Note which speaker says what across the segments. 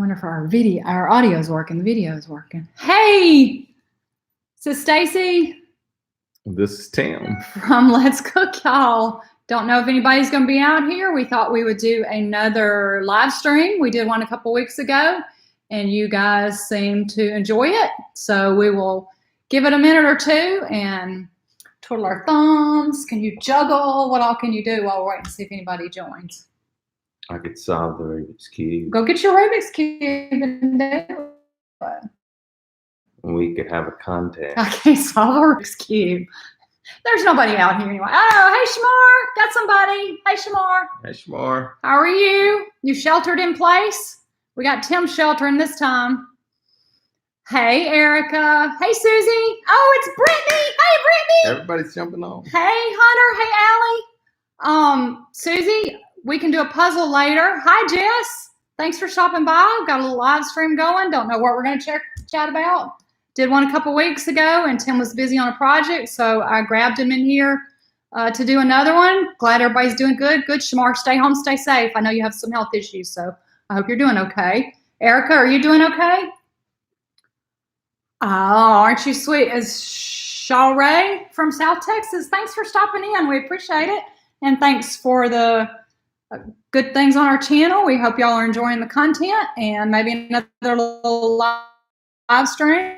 Speaker 1: wonder if our audio is working. The video is working. Hey, this is Stacy.
Speaker 2: This is Tim
Speaker 1: From Let's Cook, y'all. Don't know if anybody's going to be out here. We thought we would do another live stream. We did one a couple weeks ago, and you guys seem to enjoy it. So we will give it a minute or two and twiddle our thumbs. Can you juggle? What all can you do while we're waiting to see if anybody joins?
Speaker 2: I could solve the Rubik's Cube.
Speaker 1: Go get your Rubik's Cube and do it.
Speaker 2: We could have a contest.
Speaker 1: I can't solve a Rubik's Cube. There's nobody out here anyway. Oh, hey, Shamar. Got somebody. Hey, Shamar.
Speaker 2: Hey, Shamar.
Speaker 1: How are you? You sheltered in place? We got Tim sheltering this time. Hey, Erica. Hey, Susie. Oh, it's Brittany. Hey, Brittany.
Speaker 2: Everybody's jumping on.
Speaker 1: Hey, Hunter. Hey, Allie. Susie, we can do a puzzle later. Hi, Jess. Thanks for stopping by. Got a little live stream going. Don't know what we're going to chat about. Did one a couple weeks ago, and Tim was busy on a project, so I grabbed him in here to do another one. Glad everybody's doing good. Good, Shamar. Stay home, stay safe. I know you have some health issues, so I hope you're doing okay. Erica, are you doing okay? Oh, aren't you sweet? As Shaw Ray from South Texas, thanks for stopping in. We appreciate it, and thanks for the good things on our channel. We hope y'all are enjoying the content, and maybe another little live stream.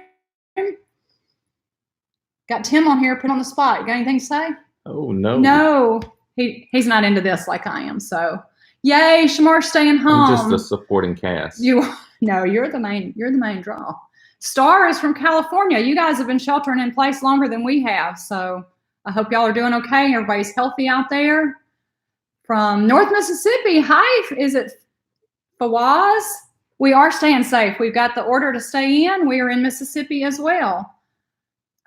Speaker 1: Got Tim on here, put on the spot. You got anything to say?
Speaker 2: Oh, no.
Speaker 1: No, he's not into this like I am. So, yay, Shamar staying home.
Speaker 2: I'm just a supporting cast.
Speaker 1: You're the main draw. Star is from California. You guys have been sheltering in place longer than we have. So I hope y'all are doing okay. Everybody's healthy out there. From North Mississippi, hi, is it Fawaz? We are staying safe. We've got the order to stay in. We are in Mississippi as well.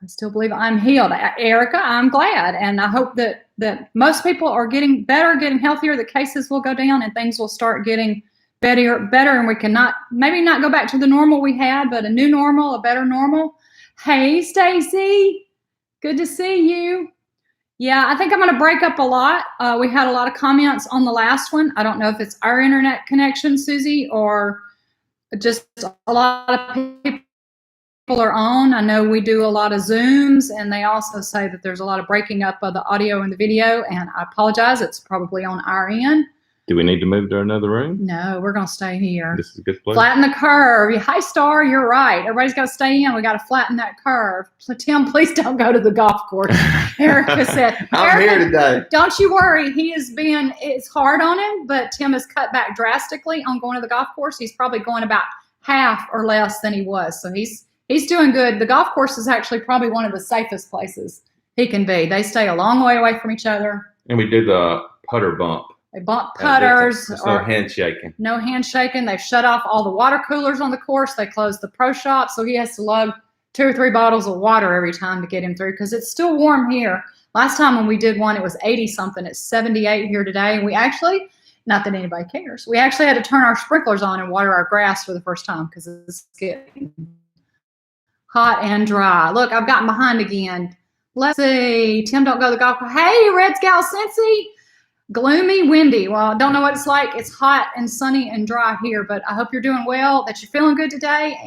Speaker 1: I still believe I'm healed. Erica, I'm glad. And I hope that most people are getting better, getting healthier. The cases will go down and things will start getting better. And we can maybe not go back to the normal we had, but a new normal, a better normal. Hey, Stacy. Good to see you. Yeah, I think I'm going to break up a lot. We had a lot of comments on the last one. I don't know if it's our internet connection, Susie, or just a lot of people are on. I know we do a lot of Zooms, and they also say that there's a lot of breaking up of the audio and the video, and I apologize. It's probably on our end.
Speaker 2: Do we need to move to another room?
Speaker 1: No, we're going to stay here.
Speaker 2: This is a good place.
Speaker 1: Flatten the curve. Hi, Star. You're right. Everybody's got to stay in. We got to flatten that curve. Tim, please don't go to the golf course. Erica said.
Speaker 2: I'm here today.
Speaker 1: Don't you worry. It's hard on him, but Tim has cut back drastically on going to the golf course. He's probably going about half or less than he was. So he's doing good. The golf course is actually probably one of the safest places he can be. They stay a long way away from each other.
Speaker 2: And we do the putter bump.
Speaker 1: They bump putters.
Speaker 2: There's no handshaking.
Speaker 1: No handshaking. They've shut off all the water coolers on the course. They closed the pro shop, so he has to lug 2 or 3 bottles of water every time to get him through because it's still warm here. Last time when we did one, it was 80-something. It's 78 here today. And we actually, not that anybody cares, we actually had to turn our sprinklers on and water our grass for the first time because it's getting hot and dry. Look, I've gotten behind again. Let's see. Tim, don't go to the golf course. Hey, Red Scout Cincy. Gloomy, windy. Well, I don't know what it's like. It's hot and sunny and dry here, but I hope you're doing well, that you're feeling good today.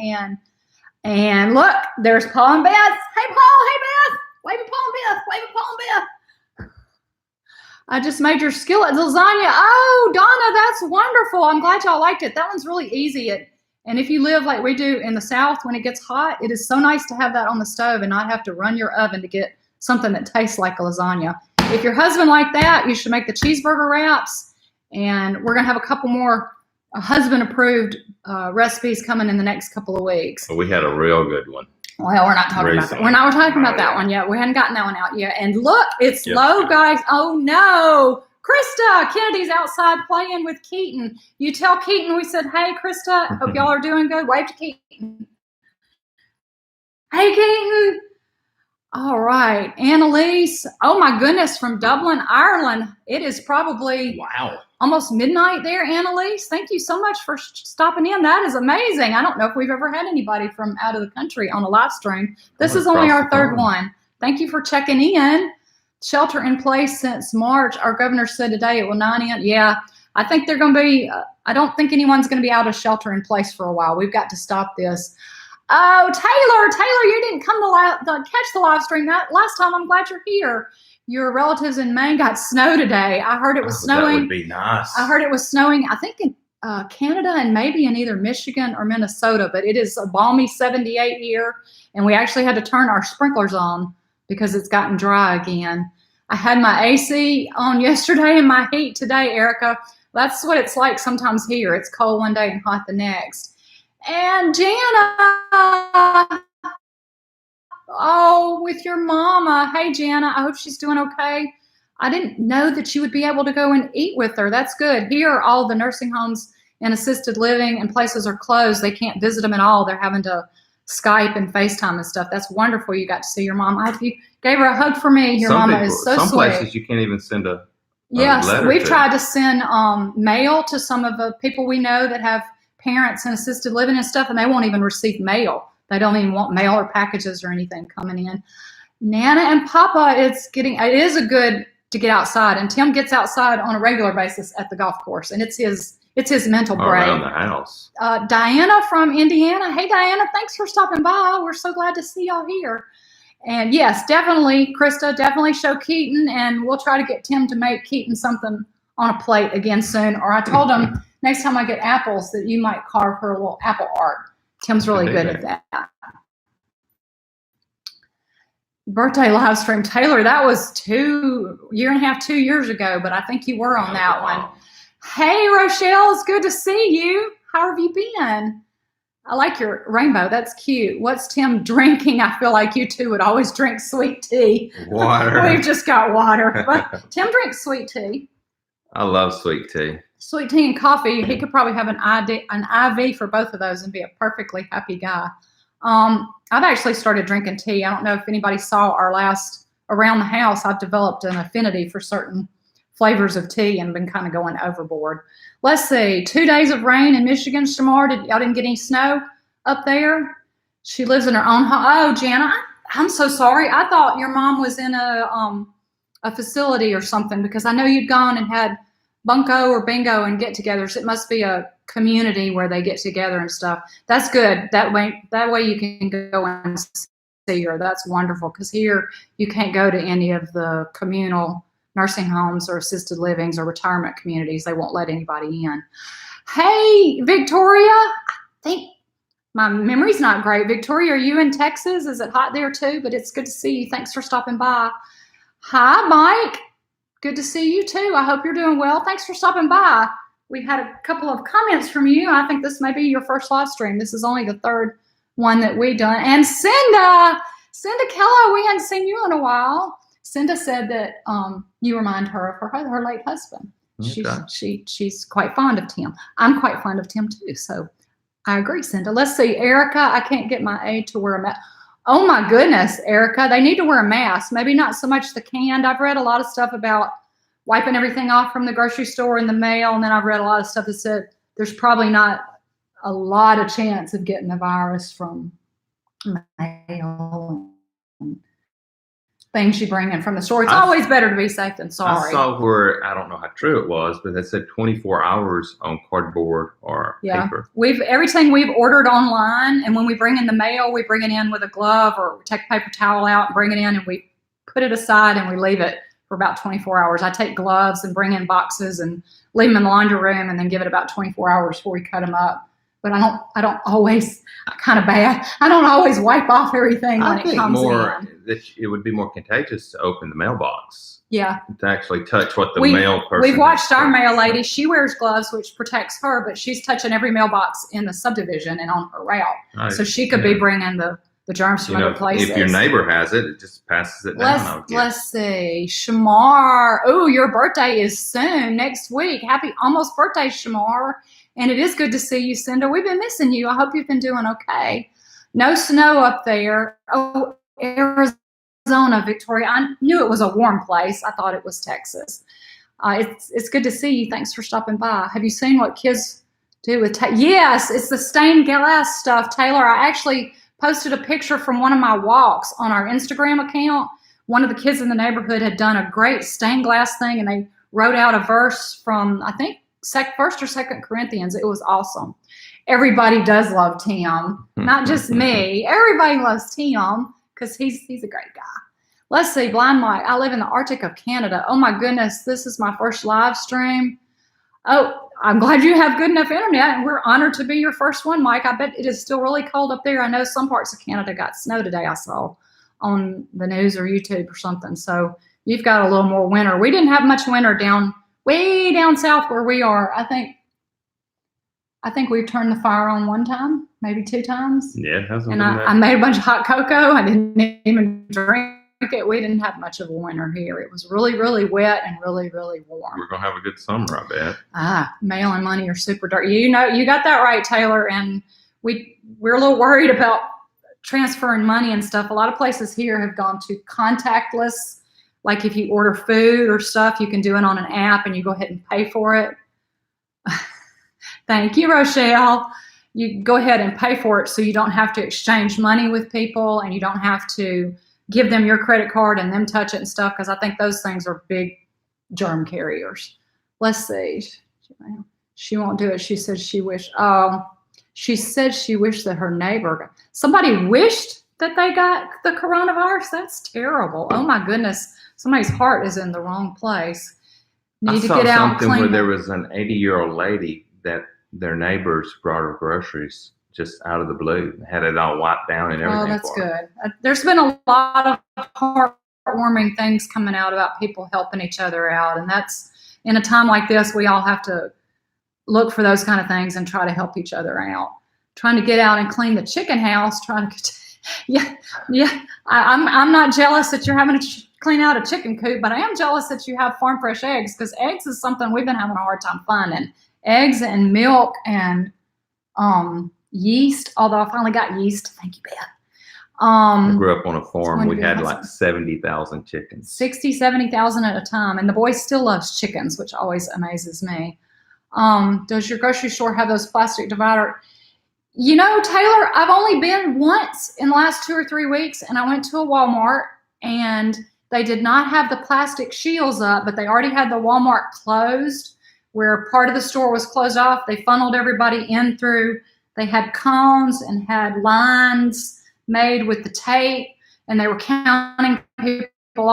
Speaker 1: And look, there's Paul and Beth. Hey, Paul. Hey, Beth. Wave at Paul and Beth. Wave at Paul and Beth. I just made your skillet lasagna. Oh, Donna, that's wonderful. I'm glad y'all liked it. That one's really easy. And if you live like we do in the South, when it gets hot, it is so nice to have that on the stove and not have to run your oven to get something that tastes like a lasagna. If your husband liked that, you should make the cheeseburger wraps. And we're going to have a couple more husband-approved recipes coming in the next couple of weeks.
Speaker 2: We had a real good one.
Speaker 1: Well, we're not talking about that. We're not talking about that one yet. We hadn't gotten that one out yet. And look, it's low, guys. Oh, no. Krista, Kennedy's outside playing with Keaton. You tell Keaton we said, hey, Krista, hope y'all are doing good. Wave to Keaton. Hey, Keaton. All right. Annalise. Oh, my goodness. From Dublin, Ireland. It is probably almost midnight there, Annalise. Thank you so much for stopping in. That is amazing. I don't know if we've ever had anybody from out of the country on a live stream. This is only our third one. Thank you for checking in. Shelter in place since March. Our governor said today it will not end. Yeah. I think they're going to be, I don't think anyone's going to be out of shelter in place for a while. We've got to stop this. Oh, Taylor, you didn't come to catch the live stream that last time. I'm glad you're here. Your relatives in Maine got snow today. I heard it was snowing.
Speaker 2: That would be nice.
Speaker 1: I heard it was snowing, I think in Canada and maybe in either Michigan or Minnesota, but it is a balmy 78 here. And we actually had to turn our sprinklers on because it's gotten dry again. I had my AC on yesterday and my heat today, Erica. That's what it's like sometimes here. It's cold one day and hot the next. And Jana, oh, with your mama. Hey, Jana, I hope she's doing okay. I didn't know that you would be able to go and eat with her. That's good. Here, all the nursing homes and assisted living and places are closed. They can't visit them at all. They're having to Skype and FaceTime and stuff. That's wonderful. You got to see your mom. I hope you gave her a hug for me. Your mama is so sweet.
Speaker 2: Some places you can't even send a
Speaker 1: yes, we've tried to send mail to some of the people we know that have parents in assisted living and stuff, and they won't even receive mail. They don't even want mail or packages or anything coming in. Nana and Papa, it is a good to get outside, and Tim gets outside on a regular basis at the golf course, and it's his mental break.
Speaker 2: Around the house.
Speaker 1: Diana from Indiana. Hey, Diana, thanks for stopping by. We're so glad to see y'all here. And yes, definitely, Krista, definitely show Keaton, and we'll try to get Tim to make Keaton something on a plate again soon. Or I told him next time I get apples that you might carve her a little apple art. Tim's really good at that. Birthday live stream, Taylor, that was 2 years ago, but I think you were on that one. Hey, Rochelle, it's good to see you. How have you been? I like your rainbow. That's cute. What's Tim drinking? I feel like you two would always drink sweet tea.
Speaker 2: Water.
Speaker 1: We've just got water. But Tim drinks sweet tea.
Speaker 2: I love sweet tea.
Speaker 1: Sweet tea and coffee. He could probably have an IV for both of those and be a perfectly happy guy. I've actually started drinking tea. I don't know if anybody saw our last Around the House. I've developed an affinity for certain flavors of tea and been kind of going overboard. Let's see. 2 days of rain in Michigan. Shamar, y'all didn't get any snow up there? She lives in her own home. Oh, Jana, I'm so sorry. I thought your mom was in a facility or something because I know you'd gone and had bunko or bingo and get-togethers. It must be a community where they get together and stuff. That's good. That way you can go and see her. That's wonderful because here you can't go to any of the communal nursing homes or assisted livings or retirement communities. They won't let anybody in. Hey, Victoria. I think my memory's not great. Victoria, are you in Texas? Is it hot there too? But it's good to see you. Thanks for stopping by. Hi, Mike. Good to see you too. I hope you're doing well. Thanks for stopping by. We've had a couple of comments from you. I think this may be your first live stream. This is only the third one that we've done. And Cinda Kello, we hadn't seen you in a while. Cinda said that you remind her of her late husband. Okay. She's quite fond of Tim. I'm quite fond of Tim too. So I agree, Cinda. Let's see, Erica. I can't get my aide to wear a mask. Oh my goodness, Erica. They need to wear a mask. Maybe not so much the canned. I've read a lot of stuff about wiping everything off from the grocery store in the mail, and then I've read a lot of stuff that said there's probably not a lot of chance of getting the virus from mail and things you bring in from the store. It's always better to be safe than sorry.
Speaker 2: I saw where, I don't know how true it was, but they said 24 hours on cardboard or paper.
Speaker 1: Everything we've ordered online, and when we bring in the mail, we bring it in with a glove or take a paper towel out and bring it in, and we put it aside and we leave it for about 24 hours. I take gloves and bring in boxes and leave them in the laundry room and then give it about 24 hours before we cut them up. But I don't always, kind of bad. I don't always wipe off everything when it comes in.
Speaker 2: That it would be more contagious to open the mailbox.
Speaker 1: Yeah.
Speaker 2: To actually touch what the mail person.
Speaker 1: We've watched our mail lady. She wears gloves, which protects her, but she's touching every mailbox in the subdivision and on her route. So she could be bringing the germs from other places.
Speaker 2: If your neighbor has it, it just passes it down.
Speaker 1: Let's see. Shamar. Oh, your birthday is soon, next week. Happy almost birthday, Shamar. And it is good to see you, Cinda. We've been missing you. I hope you've been doing okay. No snow up there. Oh, Arizona, Victoria. I knew it was a warm place. I thought it was Texas. It's good to see you. Thanks for stopping by. Have you seen what kids do with yes, it's the stained glass stuff, Taylor. I actually posted a picture from one of my walks on our Instagram account. One of the kids in the neighborhood had done a great stained glass thing, and they wrote out a verse from, I think, First or Second Corinthians. It was awesome. Everybody does love Tim, not just me. Everybody loves Tim because he's a great guy. Let's see, Blind Mike. I live in the Arctic of Canada. Oh my goodness, this is my first live stream. Oh, I'm glad you have good enough internet, and we're honored to be your first one, Mike. I bet it is still really cold up there. I know some parts of Canada got snow today, I saw on the news or YouTube or something. So you've got a little more winter. We didn't have much winter way down south where we are. I think we've turned the fire on one time, maybe 2 times.
Speaker 2: Yeah, it hasn't
Speaker 1: and
Speaker 2: been
Speaker 1: I made a bunch of hot cocoa. I didn't even drink it. We didn't have much of a winter here. It was really, really wet and really, really warm.
Speaker 2: We're gonna have a good summer, I bet.
Speaker 1: Mail and money are super dirty. You know, you got that right, Taylor. And we're a little worried about transferring money and stuff. A lot of places here have gone to contactless. Like if you order food or stuff, you can do it on an app and you go ahead and pay for it. Thank you, Rochelle. You go ahead and pay for it so you don't have to exchange money with people and you don't have to give them your credit card and them touch it and stuff, because I think those things are big germ carriers. Let's see. She won't do it. She said she wished. She said she wished that her neighbor, somebody wished that they got the coronavirus. That's terrible. Oh my goodness. Somebody's heart is in the wrong place.
Speaker 2: I saw something where there was an 80-year-old lady that their neighbors brought her groceries just out of the blue, had it all wiped down and everything.
Speaker 1: Oh, that's good. There's been a lot of heartwarming things coming out about people helping each other out. And that's, in a time like this, we all have to look for those kind of things and try to help each other out. Trying to get out and clean the chicken house, yeah. I'm not jealous that you're having to clean out a chicken coop, but I am jealous that you have farm fresh eggs, because eggs is something we've been having a hard time finding. Eggs and milk and yeast, although I finally got yeast. Thank you, Beth.
Speaker 2: I grew up on a farm. We had like 70,000 chickens.
Speaker 1: 60, 70,000 at a time. And the boy still loves chickens, which always amazes me. Does your grocery store have those plastic divider? You know, Taylor, I've only been once in the last 2 or 3 weeks, and I went to a Walmart, and they did not have the plastic shields up, but they already had the Walmart closed, where part of the store was closed off. They funneled everybody in through. They had cones and had lines made with the tape, and they were counting people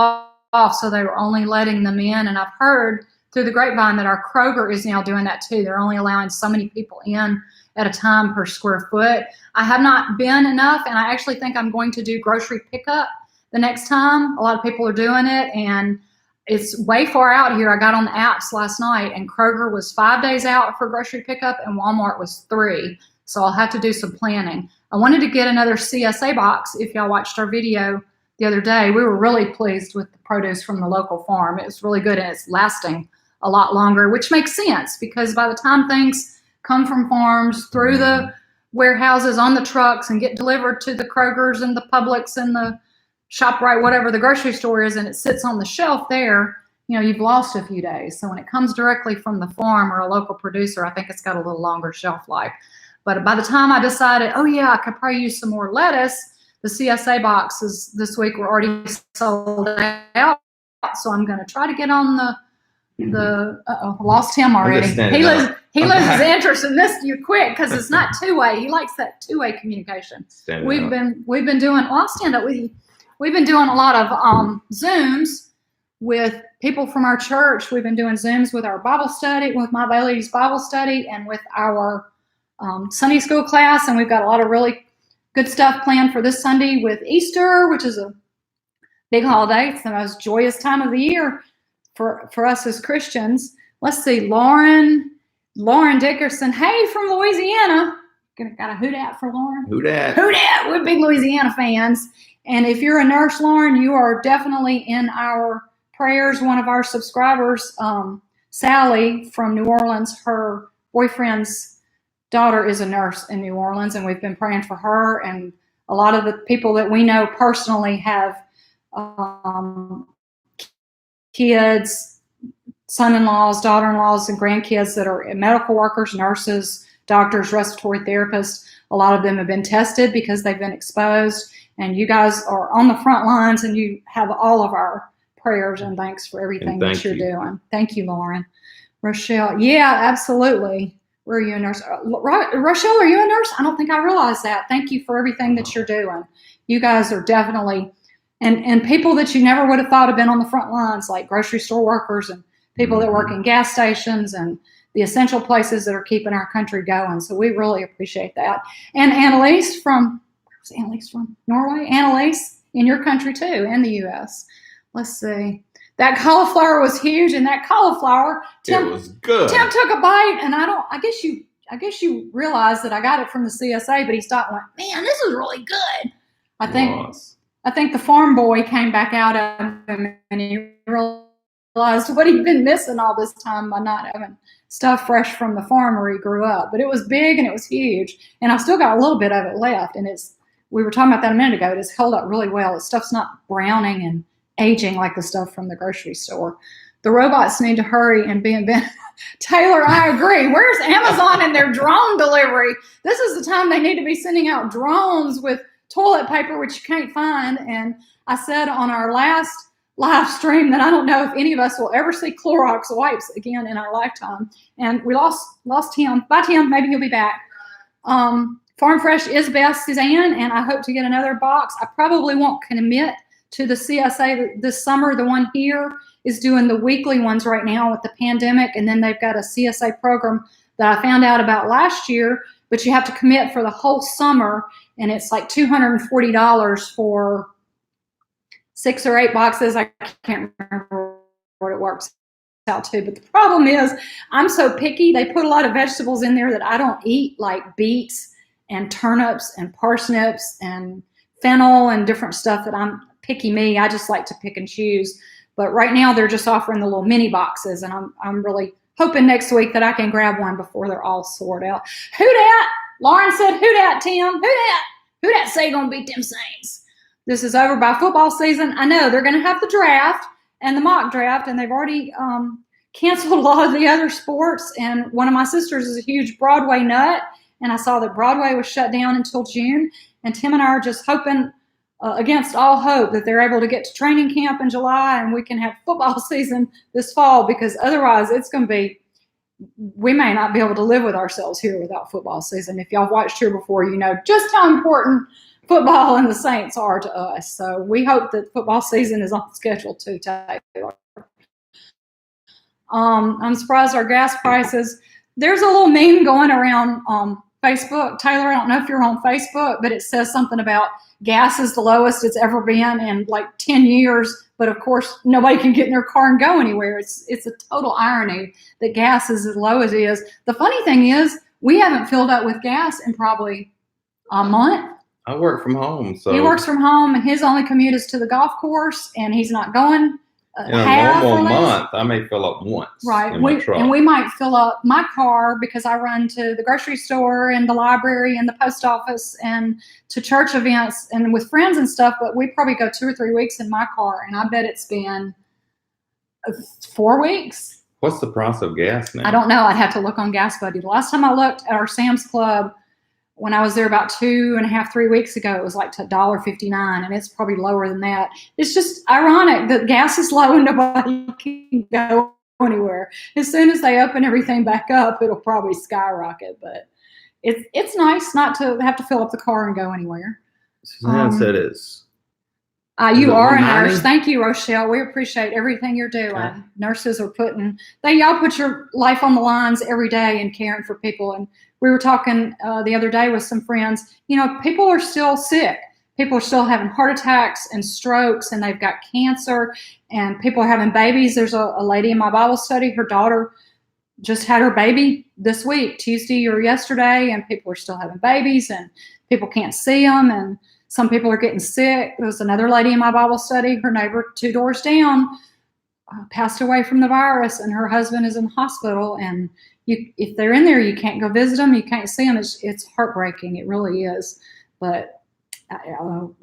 Speaker 1: off, so they were only letting them in. And I've heard through the grapevine that our Kroger is now doing that too. They're only allowing so many people in at a time per square foot. I have not been enough, and I actually think I'm going to do grocery pickup the next time. A lot of people are doing it, and it's way far out here. I got on the apps last night, and Kroger was 5 days out for grocery pickup, and Walmart was 3. So I'll have to do some planning. I wanted to get another CSA box. If y'all watched our video the other day, we were really pleased with the produce from the local farm. It was really good, and it's lasting a lot longer, which makes sense, because by the time things come from farms through the warehouses on the trucks and get delivered to the Krogers and the Publix and the ShopRite, whatever the grocery store is, and it sits on the shelf there, you know, you've lost a few days. So when it comes directly from the farm or a local producer, I think it's got a little longer shelf life. But by the time I decided, oh yeah, I could probably use some more lettuce, the CSA boxes this week were already sold out. So I'm going to try to get on lost him already. He loses interest in this quick, because it's not two-way. He likes that two-way communication. We've been doing, well, I'll stand up with you. We've been doing a lot of Zooms with people from our church. We've been doing Zooms with our Bible study, with My Ladies Bible study, and with our Sunday school class. And we've got a lot of really good stuff planned for this Sunday with Easter, which is a big holiday. It's the most joyous time of the year for us as Christians. Let's see, Lauren Dickerson. Hey, from Louisiana. Got a hoot at for Lauren?
Speaker 2: Hoot at.
Speaker 1: We're big Louisiana fans. And if you're a nurse, Lauren, you are definitely in our prayers. One of our subscribers, Sally from New Orleans, her boyfriend's daughter is a nurse in New Orleans, and we've been praying for her. And a lot of the people that we know personally have kids, son-in-laws, daughter-in-laws, and grandkids that are medical workers, nurses, doctors, respiratory therapists. A lot of them have been tested because they've been exposed. And you guys are on the front lines, and you have all of our prayers and thanks for everything that you're doing. Thank you, Lauren. Rochelle. Yeah, absolutely. Were you a nurse? Rochelle, are you a nurse? I don't think I realized that. Thank you for everything that you're doing. You guys are definitely, and people that you never would have thought have been on the front lines, like grocery store workers and people that work in gas stations and the essential places that are keeping our country going. So we really appreciate that. And Annalise where's Annalise from? Norway? Annalise, in your country too, in the U.S. Let's see. That cauliflower was huge, and that cauliflower, Tim,
Speaker 2: it was good.
Speaker 1: Tim took a bite, and I guess you realized that I got it from the CSA, but he stopped and went, man, this is really good. I think the farm boy came back out of him, and he realized what he'd been missing all this time by not having stuff fresh from the farm where he grew up. But it was big and it was huge, and I still got a little bit of it left. And we were talking about that a minute ago. It has held up really well. The stuff's not browning and aging like the stuff from the grocery store. The robots need to hurry and be invented. Taylor, I agree. Where's Amazon and their drone delivery? This is the time they need to be sending out drones with toilet paper, which you can't find. And I said on our last live stream that I don't know if any of us will ever see Clorox wipes again in our lifetime. And we lost Tim. Bye, Tim. Maybe he'll be back. Farm Fresh is best, Suzanne, and I hope to get another box. I probably won't commit to the CSA this summer. The one here is doing the weekly ones right now with the pandemic, and then they've got a CSA program that I found out about last year, but you have to commit for the whole summer, and it's like $240 for 6 or 8 boxes. I can't remember what it works out to, but the problem is I'm so picky. They put a lot of vegetables in there that I don't eat, like beets and turnips and parsnips and fennel and different stuff that I'm picky me. I just like to pick and choose. But right now they're just offering the little mini boxes, and I'm really hoping next week that I can grab one before they're all sorted out. Who dat? Lauren said, who dat, Tim? Who dat? Who dat say gonna beat them Saints? This is over by football season. I know they're gonna have the draft and the mock draft, and they've already canceled a lot of the other sports. And one of my sisters is a huge Broadway nut, and I saw that Broadway was shut down until June. And Tim and I are just hoping against all hope that they're able to get to training camp in July and we can have football season this fall, because otherwise it's going to be, we may not be able to live with ourselves here without football season. If y'all watched here before, you know just how important football and the Saints are to us. So we hope that football season is on schedule too, Taylor. I'm surprised our gas prices. There's a little meme going around Facebook. Taylor, I don't know if you're on Facebook, but it says something about gas is the lowest it's ever been in like 10 years. But of course, nobody can get in their car and go anywhere. It's a total irony that gas is as low as it is. The funny thing is, we haven't filled up with gas in probably a month.
Speaker 2: I work from home. So
Speaker 1: he works from home, and his only commute is to the golf course, and he's not going
Speaker 2: in a normal month, I may fill up once.
Speaker 1: Right.
Speaker 2: In my truck.
Speaker 1: And we might fill up my car because I run to the grocery store and the library and the post office and to church events and with friends and stuff. But we probably go 2 or 3 weeks in my car, and I bet it's been 4 weeks.
Speaker 2: What's the price of gas now?
Speaker 1: I don't know. I'd have to look on Gas Buddy. The last time I looked at our Sam's Club, when I was there about 2.5, 3 weeks ago, it was like $1.59, and it's probably lower than that. It's just ironic that gas is low and nobody can go anywhere. As soon as they open everything back up, it'll probably skyrocket. But it's nice not to have to fill up the car and go anywhere.
Speaker 2: Suzanne said it's.
Speaker 1: You are a nurse. Thank you, Rochelle. We appreciate everything you're doing. Okay. Nurses are y'all put your life on the lines every day in caring for people. And we were talking the other day with some friends. You know, people are still sick. People are still having heart attacks and strokes, and they've got cancer, and people are having babies. There's a lady in my Bible study, her daughter just had her baby this week, Tuesday or yesterday, and people are still having babies, and people can't see them, and some people are getting sick. There was another lady in my Bible study, her neighbor 2 doors down passed away from the virus, and her husband is in the hospital, and if they're in there, you can't go visit them, you can't see them. It's heartbreaking. It really is. But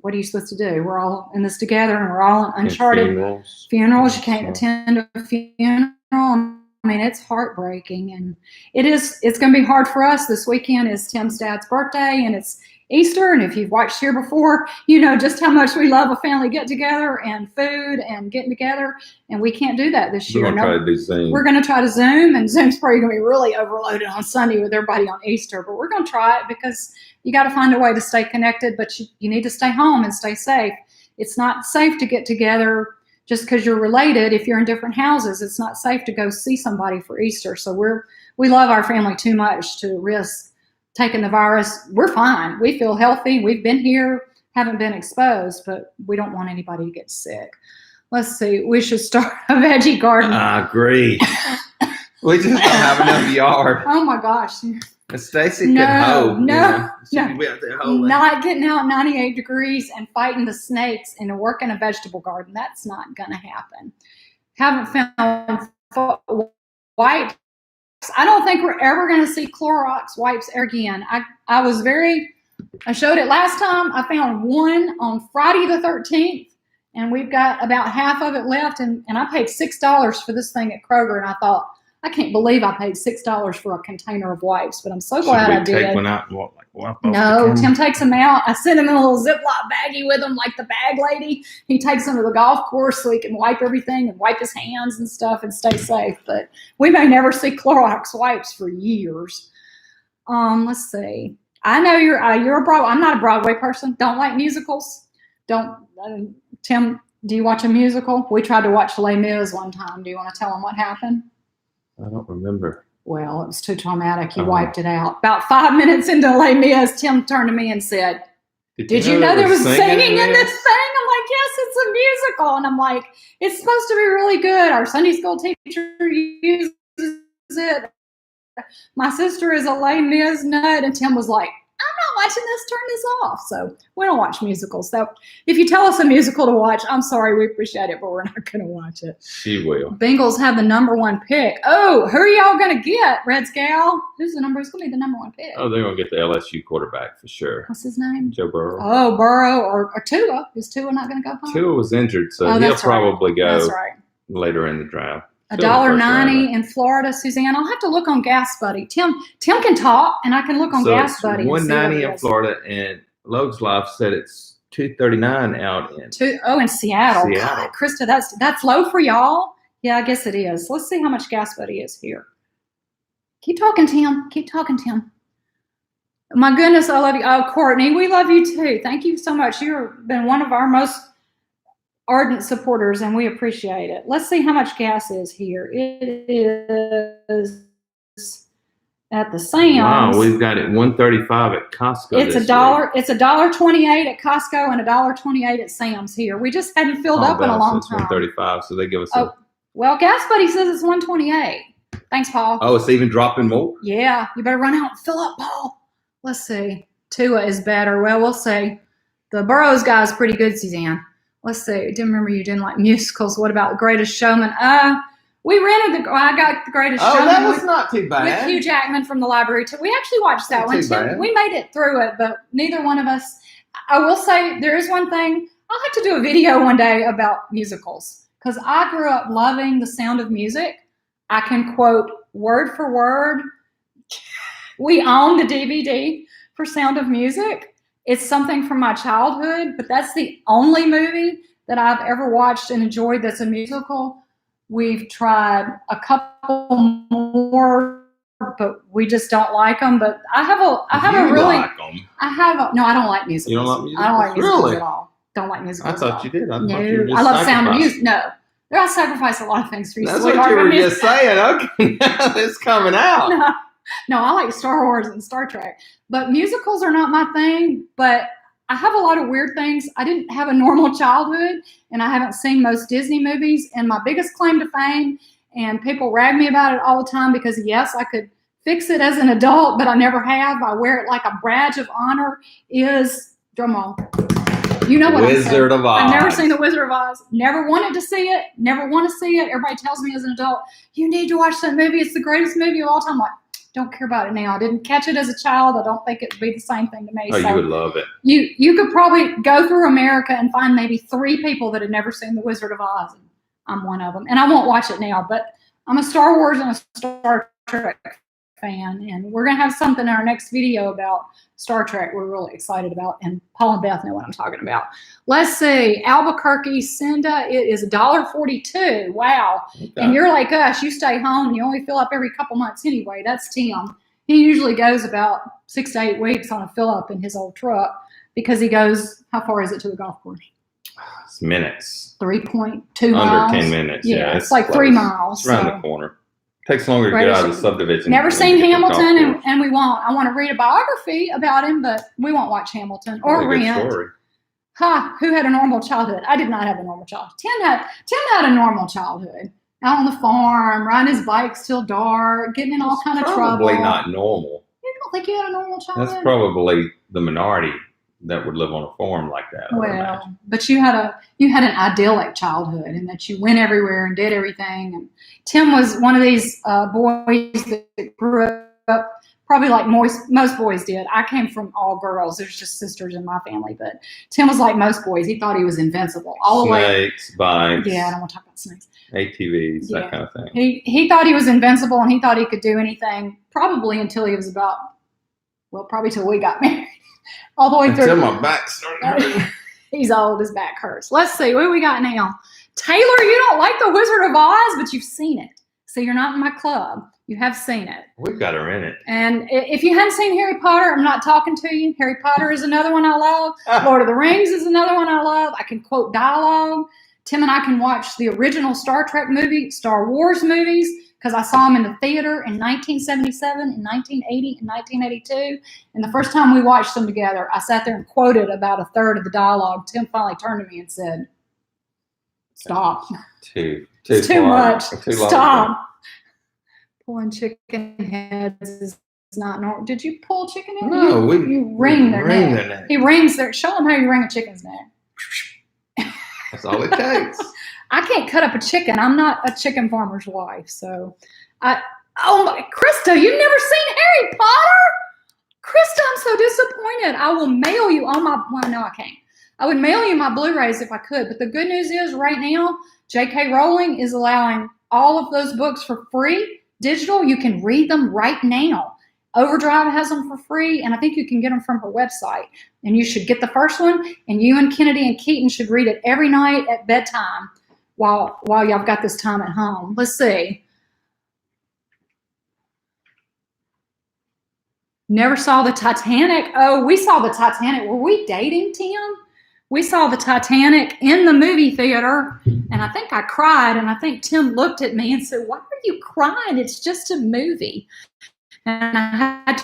Speaker 1: what are you supposed to do? We're all in this together, and we're all in uncharted funerals. You can't attend a funeral. mean, it's heartbreaking, and it's going to be hard for us. This weekend is Tim's dad's birthday, and it's Easter, and if you've watched here before, you know just how much we love a family get-together and food and getting together, and we can't do that this year.
Speaker 2: We're going to try to do Zoom.
Speaker 1: We're going to try to Zoom, and Zoom's probably going to be really overloaded on Sunday with everybody on Easter, but we're going to try it because you got to find a way to stay connected, but you need to stay home and stay safe. It's not safe to get together just because you're related. If you're in different houses, it's not safe to go see somebody for Easter. So we love our family too much to risk taking the virus. We're fine. We feel healthy. We've been here, haven't been exposed, but we don't want anybody to get sick. Let's see. We should start a veggie garden.
Speaker 2: I agree. We just don't have enough yard.
Speaker 1: Oh my gosh.
Speaker 2: Stacy could hoe.
Speaker 1: No.
Speaker 2: She'd be out there hoeing.
Speaker 1: Not getting out 98 degrees and fighting the snakes and working a vegetable garden. That's not going to happen. Haven't found wipes. I don't think we're ever going to see Clorox wipes again. I showed it last time. I found one on Friday the 13th, and we've got about half of it left. And I paid $6 for this thing at Kroger, and I thought, I can't believe I paid $6 for a container of wipes, but I'm so glad I did.
Speaker 2: Should we take one out and wipe off
Speaker 1: No, Tim takes them out. I sent him in a little Ziploc baggie with him, like the bag lady. He takes them to the golf course so he can wipe everything and wipe his hands and stuff and stay safe. But we may never see Clorox wipes for years. Let's see. I know you're a Broadway. I'm not a Broadway person. Don't like musicals. Tim, do you watch a musical? We tried to watch Les Mis one time. Do you want to tell him what happened?
Speaker 2: I don't remember.
Speaker 1: Well, it was too traumatic. He wiped it out. About 5 minutes into Les Mis, Tim turned to me and said, Did you know there was singing in this thing? I'm like, yes, it's a musical. And I'm like, it's supposed to be really good. Our Sunday school teacher uses it. My sister is a Les Mis nut. And Tim was like, I'm not watching this. Turn this off. So we don't watch musicals. So if you tell us a musical to watch, I'm sorry, we appreciate it, but we're not going to watch it.
Speaker 2: She will.
Speaker 1: Bengals have the #1 pick. Oh, who are y'all going to get, Red Scal? Who's going to be the #1 pick?
Speaker 2: Oh, they're going to get the LSU quarterback for sure.
Speaker 1: What's his name?
Speaker 2: Joe Burrow.
Speaker 1: Oh, Burrow or Tua. Is Tua not going to go home?
Speaker 2: Tua was injured, so he'll probably go later in the draft.
Speaker 1: $1.90 in Florida, Suzanne. I'll have to look on Gas Buddy. Tim can talk, and I can look on Gas Buddy.
Speaker 2: $1.90 in Florida, and Logs Life said it's $2.39 out in.
Speaker 1: In Seattle. God, Krista, that's low for y'all. Yeah, I guess it is. Let's see how much Gas Buddy is here. Keep talking, Tim. Keep talking, Tim. My goodness, I love you. Oh, Courtney, we love you too. Thank you so much. You've been one of our most ardent supporters, and we appreciate it. Let's see how much gas is here. It is at the Sam's.
Speaker 2: Wow, we've got it $1.35 at Costco.
Speaker 1: It's $1. It's $1.28 at Costco and $1.28 at Sam's here. We just hadn't filled up in a long time.
Speaker 2: $1.35, so they give us.
Speaker 1: Well, Gas Buddy says it's $1.28. Thanks, Paul.
Speaker 2: Oh, it's even dropping more.
Speaker 1: Yeah, you better run out and fill up, Paul. Let's see. Tua is better. Well, we'll see. The Burrows guy is pretty good, Suzanne. Let's see. I didn't remember you didn't like musicals. What about The Greatest Showman? We rented I got The Greatest Showman.
Speaker 2: Oh, that was not too bad.
Speaker 1: With Hugh Jackman from the library. We actually watched that one. We made it through it, but neither one of us. I will say there is one thing. I'll have to do a video one day about musicals because I grew up loving The Sound of Music. I can quote word for word. We own the DVD for Sound of Music. It's something from my childhood, but that's the only movie that I've ever watched and enjoyed that's a musical. We've tried a couple more, but we just don't like them. But I don't like musicals.
Speaker 2: You don't like musicals?
Speaker 1: I don't like musicals
Speaker 2: really?
Speaker 1: At all. Don't like musicals.
Speaker 2: I thought you did. I
Speaker 1: love Sound of Music. No. I sacrifice a lot of things for you.
Speaker 2: That's what you were just saying. Okay, now it's coming out.
Speaker 1: No, I like Star Wars and Star Trek. But musicals are not my thing. But I have a lot of weird things. I didn't have a normal childhood, and I haven't seen most Disney movies. And my biggest claim to fame, and people rag me about it all the time because, yes, I could fix it as an adult, but I never have. I wear it like a badge of honor, is, drum roll. You know what
Speaker 2: Wizard of Oz.
Speaker 1: I've never seen The Wizard of Oz. Never wanted to see it. Never want to see it. Everybody tells me as an adult, you need to watch that movie. It's the greatest movie of all time. I'm like, don't care about it now. I didn't catch it as a child. I don't think it would be the same thing to me.
Speaker 2: Oh, so you would love it.
Speaker 1: You could probably go through America and find maybe 3 people that had never seen The Wizard of Oz. And I'm one of them. And I won't watch it now, but I'm a Star Wars and a Star Trek fan, and we're going to have something in our next video about Star Trek we're really excited about, and Paul and Beth know what I'm talking about. Let's see, Albuquerque, Cinda, it is $1.42. Wow. Okay. And you're like us, you stay home and you only fill up every couple months anyway. That's Tim. He usually goes about 6 to 8 weeks on a fill up in his old truck because he goes, how far is it to the golf course?
Speaker 2: It's minutes.
Speaker 1: 3.2 miles.
Speaker 2: Under 10 minutes.
Speaker 1: Yeah, it's like close. 3 miles.
Speaker 2: It's around the corner. Takes longer to get out of the subdivision.
Speaker 1: Never seen Hamilton, and we won't. I want to read a biography about him, but we won't watch Hamilton or Rent. Who had a normal childhood? I did not have a normal childhood. Tim had a normal childhood. Out on the farm, riding his bike till dark, getting in all kind of trouble.
Speaker 2: Probably not normal.
Speaker 1: You don't think you had a normal childhood?
Speaker 2: That's probably the minority that would live on a farm like that.
Speaker 1: Well, but you had an idyllic childhood, and that you went everywhere and did everything. And Tim was one of these boys that grew up probably like most boys did. I came from all girls. There's just sisters in my family, but Tim was like most boys. He thought he was invincible. All the way.
Speaker 2: Snakes, bikes.
Speaker 1: Yeah, I don't want to talk about snakes.
Speaker 2: ATVs, that kind of thing.
Speaker 1: He thought he was invincible, and he thought he could do anything. Probably until he was probably till we got married. All the way through.
Speaker 2: Until my back started hurting.
Speaker 1: He's old, his back hurts. Let's see, what do we got now? Taylor, you don't like The Wizard of Oz, but you've seen it. So you're not in my club. You have seen it.
Speaker 2: We've got her in it.
Speaker 1: And if you hadn't seen Harry Potter, I'm not talking to you. Harry Potter is another one I love. Lord of the Rings is another one I love. I can quote dialogue. Tim and I can watch the original Star Trek movie, Star Wars movies, because I saw them in the theater in 1977, in 1980, and 1982. And the first time we watched them together, I sat there and quoted about a third of the dialogue. Tim finally turned to me and said, stop.
Speaker 2: Too
Speaker 1: much. Stop. Pulling chicken heads is not normal. Did you pull chicken heads?
Speaker 2: No,
Speaker 1: you wring their neck. He wrings their. Show them how you wring a chicken's neck.
Speaker 2: That's all it takes.
Speaker 1: I can't cut up a chicken. I'm not a chicken farmer's wife, so oh my, Krista, you've never seen Harry Potter? Krista, I'm so disappointed. I will mail you all my. Well, no, I can't. I would mail you my Blu-rays if I could, but the good news is right now, J.K. Rowling is allowing all of those books for free, digital. You can read them right now. Overdrive has them for free, and I think you can get them from her website. And you should get the first one, and you and Kennedy and Keaton should read it every night at bedtime while y'all got this time at home. Let's see. Never saw the Titanic. Oh, we saw the Titanic. Were we dating, Tim? We saw the Titanic in the movie theater, and I think I cried, and I think Tim looked at me and said, why are you crying? It's just a movie. And I had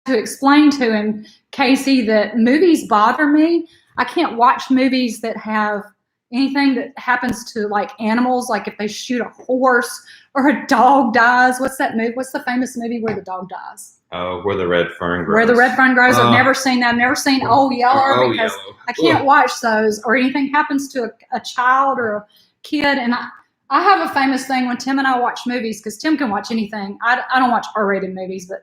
Speaker 1: to explain to him, Casey, that movies bother me. I can't watch movies that have anything that happens to like animals, like if they shoot a horse or a dog dies. What's that movie? What's the famous movie where the dog dies?
Speaker 2: Where the red fern grows.
Speaker 1: Where the red fern grows. I've never seen that. I've never seen Old Yeller because I can't watch those. Or anything happens to a child or a kid. And I have a famous thing when Tim and I watch movies, because Tim can watch anything. I don't watch R-rated movies, but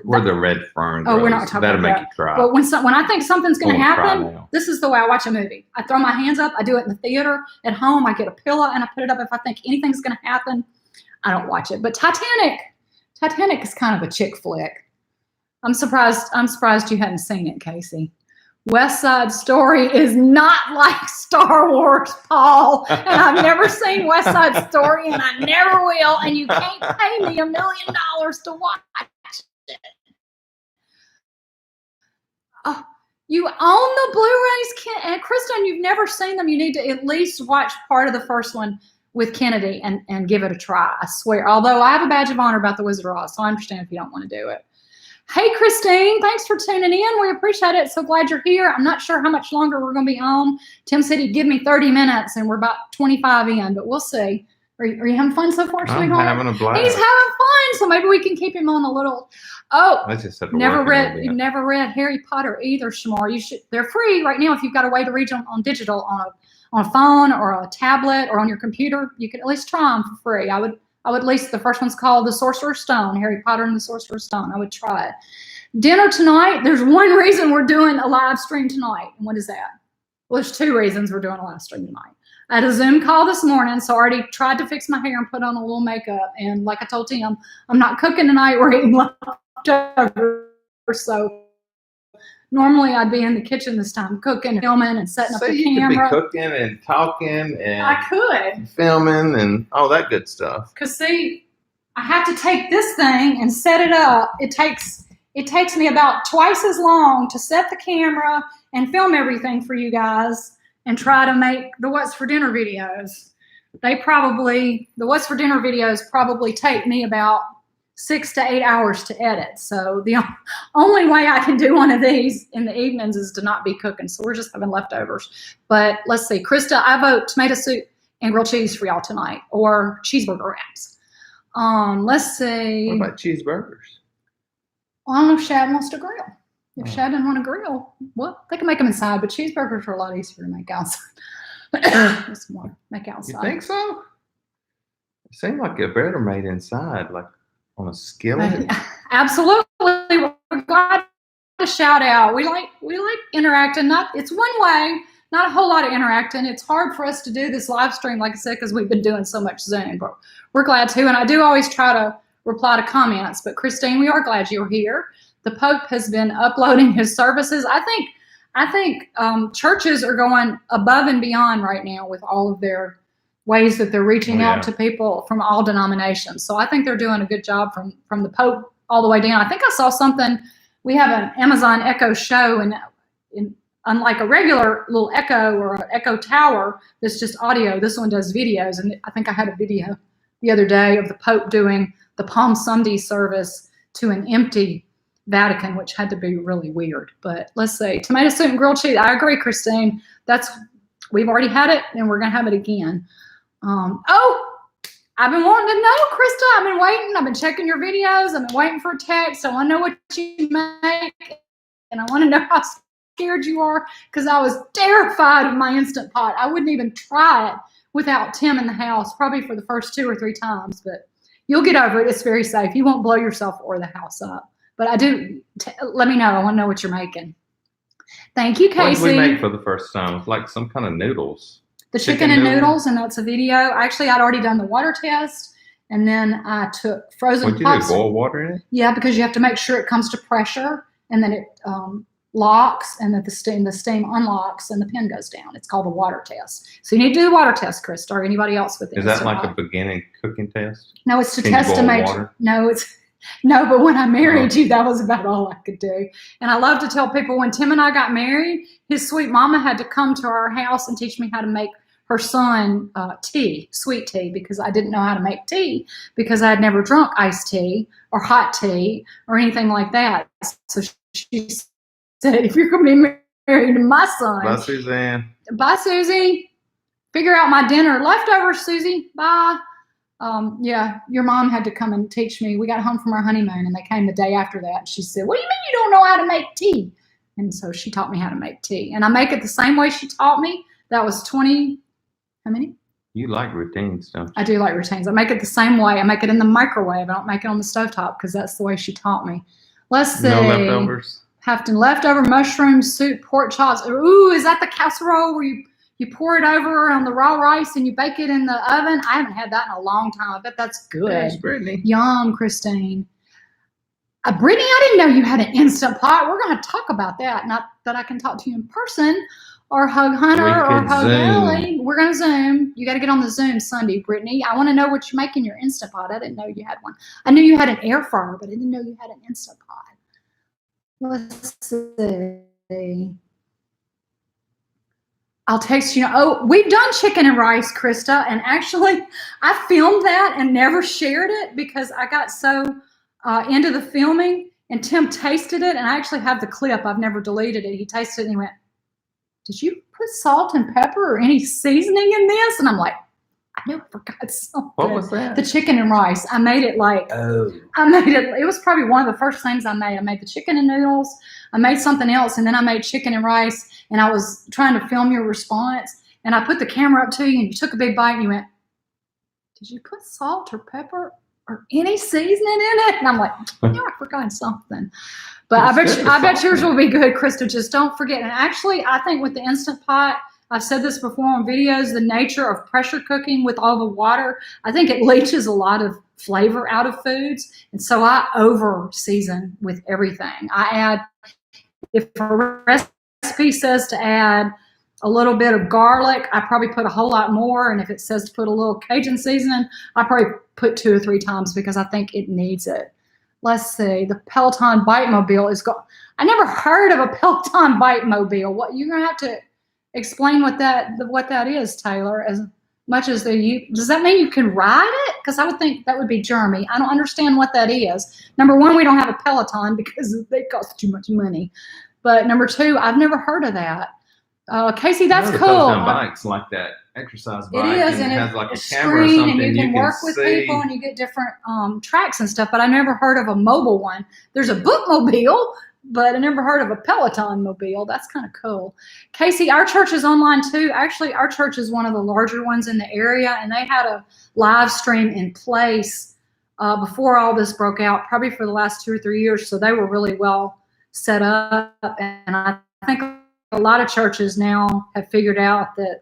Speaker 2: where the red fern grows.
Speaker 1: Oh, we're not talking
Speaker 2: That'll
Speaker 1: about
Speaker 2: make you cry.
Speaker 1: But when I think something's going to happen, this is the way I watch a movie. I throw my hands up. I do it in the theater. At home, I get a pillow and I put it up. If I think anything's going to happen, I don't watch it. But Titanic is kind of a chick flick. I'm surprised you hadn't seen it, Casey. West Side Story is not like Star Wars, Paul. And I've never seen West Side Story, and I never will. And you can't pay me $1 million to watch it. Oh, you own the Blu-rays, and Kristen, you've never seen them. You need to at least watch part of the first one with Kennedy and give it a try. I swear. Although I have a badge of honor about the Wizard of Oz, so I understand if you don't want to do it. Hey, Christine, thanks for tuning in. We appreciate it. So glad you're here. I'm not sure how much longer we're going to be on. Tim said he'd give me 30 minutes, and we're about 25 in, but we'll see. Are you having fun so far, sweetheart?
Speaker 2: I'm having a blast.
Speaker 1: He's having fun, so maybe we can keep him on a little. Oh,
Speaker 2: I just have to
Speaker 1: you've never read Harry Potter either, Shamar. You should. They're free right now if you've got a way to read them on digital, on a phone or a tablet or on your computer. You can at least try them for free. I would at least, the first one's called The Sorcerer's Stone, Harry Potter and the Sorcerer's Stone. I would try it. Dinner tonight, there's one reason we're doing a live stream tonight. And what is that? Well, there's two reasons we're doing a live stream tonight. I had a Zoom call this morning, so I already tried to fix my hair and put on a little makeup. And like I told Tim, I'm not cooking tonight. We're eating leftovers. So normally I'd be in the kitchen this time cooking and filming and setting up the camera.
Speaker 2: So you could be cooking and talking and
Speaker 1: I could.
Speaker 2: Filming and all that good stuff.
Speaker 1: Because see, I have to take this thing and set it up. It takes me about twice as long to set the camera and film everything for you guys and try to make the What's for Dinner videos. The What's for Dinner videos probably take me about 6 to 8 hours to edit. So the only way I can do one of these in the evenings is to not be cooking. So we're just having leftovers. But let's see, Krista, I vote tomato soup and grilled cheese for y'all tonight, or cheeseburger wraps. Let's see.
Speaker 2: What about cheeseburgers?
Speaker 1: Well, I don't know if Shad wants to grill. If Shad doesn't want to grill, well, they can make them inside, but cheeseburgers are a lot easier to make outside. Just more make outside.
Speaker 2: You think so? It seems like they're better made inside, like on a skillet.
Speaker 1: Absolutely. We're glad to shout out. We like interacting. It's one way, not a whole lot of interacting. It's hard for us to do this live stream, like I said, because we've been doing so much Zoom, but we're glad to. And I do always try to reply to comments. But Christine, we are glad you're here. The Pope has been uploading his services. I think churches are going above and beyond right now with all of their ways that they're reaching out to people from all denominations. So I think they're doing a good job from the Pope all the way down. I think I saw something. We have an Amazon Echo show, and unlike a regular little Echo or an Echo Tower that's just audio, this one does videos. And I think I had a video the other day of the Pope doing the Palm Sunday service to an empty Vatican, which had to be really weird. But let's see, tomato soup and grilled cheese. I agree, Christine. We've already had it, and we're gonna have it again. I've been wanting to know, Krista. I've been waiting. I've been checking your videos. I've been waiting for a text. I want to know what you make, and I want to know how scared you are, because I was terrified of my Instant Pot. I wouldn't even try it without Tim in the house, probably for the first 2 or 3 times. But you'll get over it. It's very safe. You won't blow yourself or the house up. But I do. Let me know. I want to know what you're making. Thank you, Casey.
Speaker 2: What did we make for the first time? It's like some kind of noodles.
Speaker 1: The chicken and noodles, and that's a video. Actually, I'd already done the water test, and then I took frozen
Speaker 2: What'd you do, boil water in it?
Speaker 1: Yeah, because you have to make sure it comes to pressure, and then it locks, and that the steam unlocks, and the pin goes down. It's called the water test. So you need to do the water test, Krista, or anybody else with it.
Speaker 2: Is that like a beginning cooking test?
Speaker 1: No, it's to test to make. No, but when I married you, that was about all I could do. And I love to tell people, when Tim and I got married, his sweet mama had to come to our house and teach me how to make her son tea, sweet tea, because I didn't know how to make tea, because I had never drunk iced tea or hot tea or anything like that. So she said, if you're going to be married to my son.
Speaker 2: Bye, Suzanne.
Speaker 1: Bye, Susie. Figure out my dinner. Leftovers, Susie. Bye. Yeah, your mom had to come and teach me. We got home from our honeymoon, and they came the day after that. And she said, what do you mean you don't know how to make tea? And so she taught me how to make tea. And I make it the same way she taught me. That was 20, how many?
Speaker 2: You like routines, don't you?
Speaker 1: I do like routines. I make it the same way. I make it in the microwave. I don't make it on the stovetop, because that's the way she taught me. Let's see.
Speaker 2: No leftovers?
Speaker 1: Leftover mushroom soup, pork chops. Ooh, is that the casserole where you pour it over on the raw rice and you bake it in the oven? I haven't had that in a long time. I bet that's good.
Speaker 2: Thanks, Brittany.
Speaker 1: Yum, Christine. Brittany, I didn't know you had an Instant Pot. We're going to talk about that. Not that I can talk to you in person, or Hug Hunter, or Hug Ellie. We're going to Zoom. You got to get on the Zoom Sunday, Brittany. I want to know what you make in your Instant Pot. I didn't know you had one. I knew you had an air fryer, but I didn't know you had an Instant Pot. Let's see. I'll text you. Oh, we've done chicken and rice, Krista, and actually I filmed that and never shared it because I got so into the filming, and Tim tasted it, and I actually have the clip. I've never deleted it. He tasted it and he went, did you put salt and pepper or any seasoning in this? And I'm like, I knew I forgot something.
Speaker 2: What was that?
Speaker 1: The chicken and rice. I made it like, it was probably one of the first things I made. I made the chicken and noodles. I made something else, and then I made chicken and rice, and I was trying to film your response, and I put the camera up to you, and you took a big bite, and you went, did you put salt or pepper or any seasoning in it? And I'm like, I knew I forgot something. But I bet yours will be good, Krista. Just don't forget. And actually, I think with the Instant Pot, I've said this before on videos, the nature of pressure cooking with all the water, I think it leaches a lot of flavor out of foods. And so I over season with everything. I add, if a recipe says to add a little bit of garlic, I probably put a whole lot more. And if it says to put a little Cajun seasoning, I probably put 2 or 3 times because I think it needs it. Let's see, the Peloton Bike Mobile is gone. I never heard of a Peloton Bike Mobile. What, you're gonna have to explain what that is, Taylor. As much as does that mean you can ride it? Because I would think that would be germy. I don't understand what that is. Number one, we don't have a Peloton because they cost too much money. But number two, I've never heard of that. Casey, that's cool.
Speaker 2: Peloton bikes like that exercise bike.
Speaker 1: It is, and it has like a camera or something, and you can work with people, and you get different tracks and stuff. But I never heard of a mobile one. There's a bookmobile, but I never heard of a Peloton mobile. That's kind of cool. Casey, our church is online too. Actually, our church is one of the larger ones in the area, and they had a live stream in place before all this broke out, probably for the last 2 or 3 years. So they were really well set up, and I think a lot of churches now have figured out that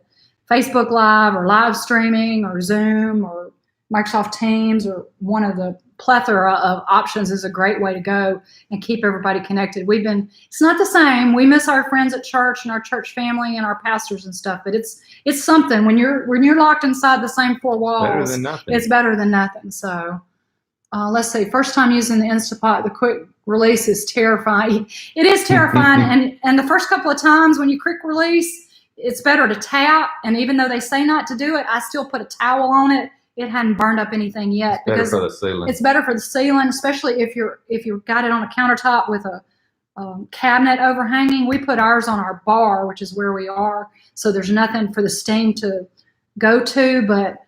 Speaker 1: Facebook Live or live streaming or Zoom or Microsoft Teams or one of the plethora of options is a great way to go and keep everybody connected. It's not the same. We miss our friends at church and our church family and our pastors and stuff, but it's something when you're locked inside the same 4 walls.
Speaker 2: Better than nothing.
Speaker 1: It's better than nothing. So let's see. First time using the Instapot, the quick release is terrifying. It is terrifying, and the first couple of times when you quick release, it's better to tap. And even though they say not to do it, I still put a towel on it. It hadn't burned up anything yet.
Speaker 2: It's better for the ceiling.
Speaker 1: It's better for the ceiling, especially if you've got it on a countertop with a cabinet overhanging. We put ours on our bar, which is where we are, so there's nothing for the steam to go to. But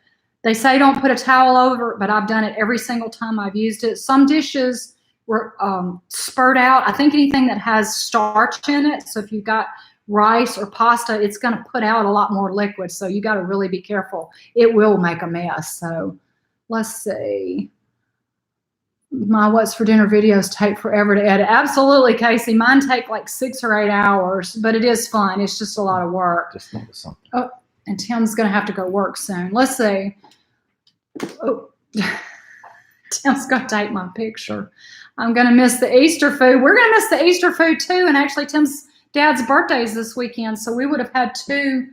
Speaker 1: they say don't put a towel over it, but I've done it every single time I've used it. Some dishes were spurt out. I think anything that has starch in it, so if you've got rice or pasta, it's going to put out a lot more liquid, so you got to really be careful. It will make a mess. So let's see. My what's for dinner videos take forever to edit. Absolutely, Casey. Mine take like 6 or 8 hours, but it is fun. It's just a lot of work.
Speaker 2: Just think of something.
Speaker 1: Oh, and Tim's going to have to go work soon. Let's see. Oh, Tim's going to take my picture. I'm going to miss the Easter food. We're going to miss the Easter food too. And actually, Tim's dad's birthday is this weekend, so we would have had two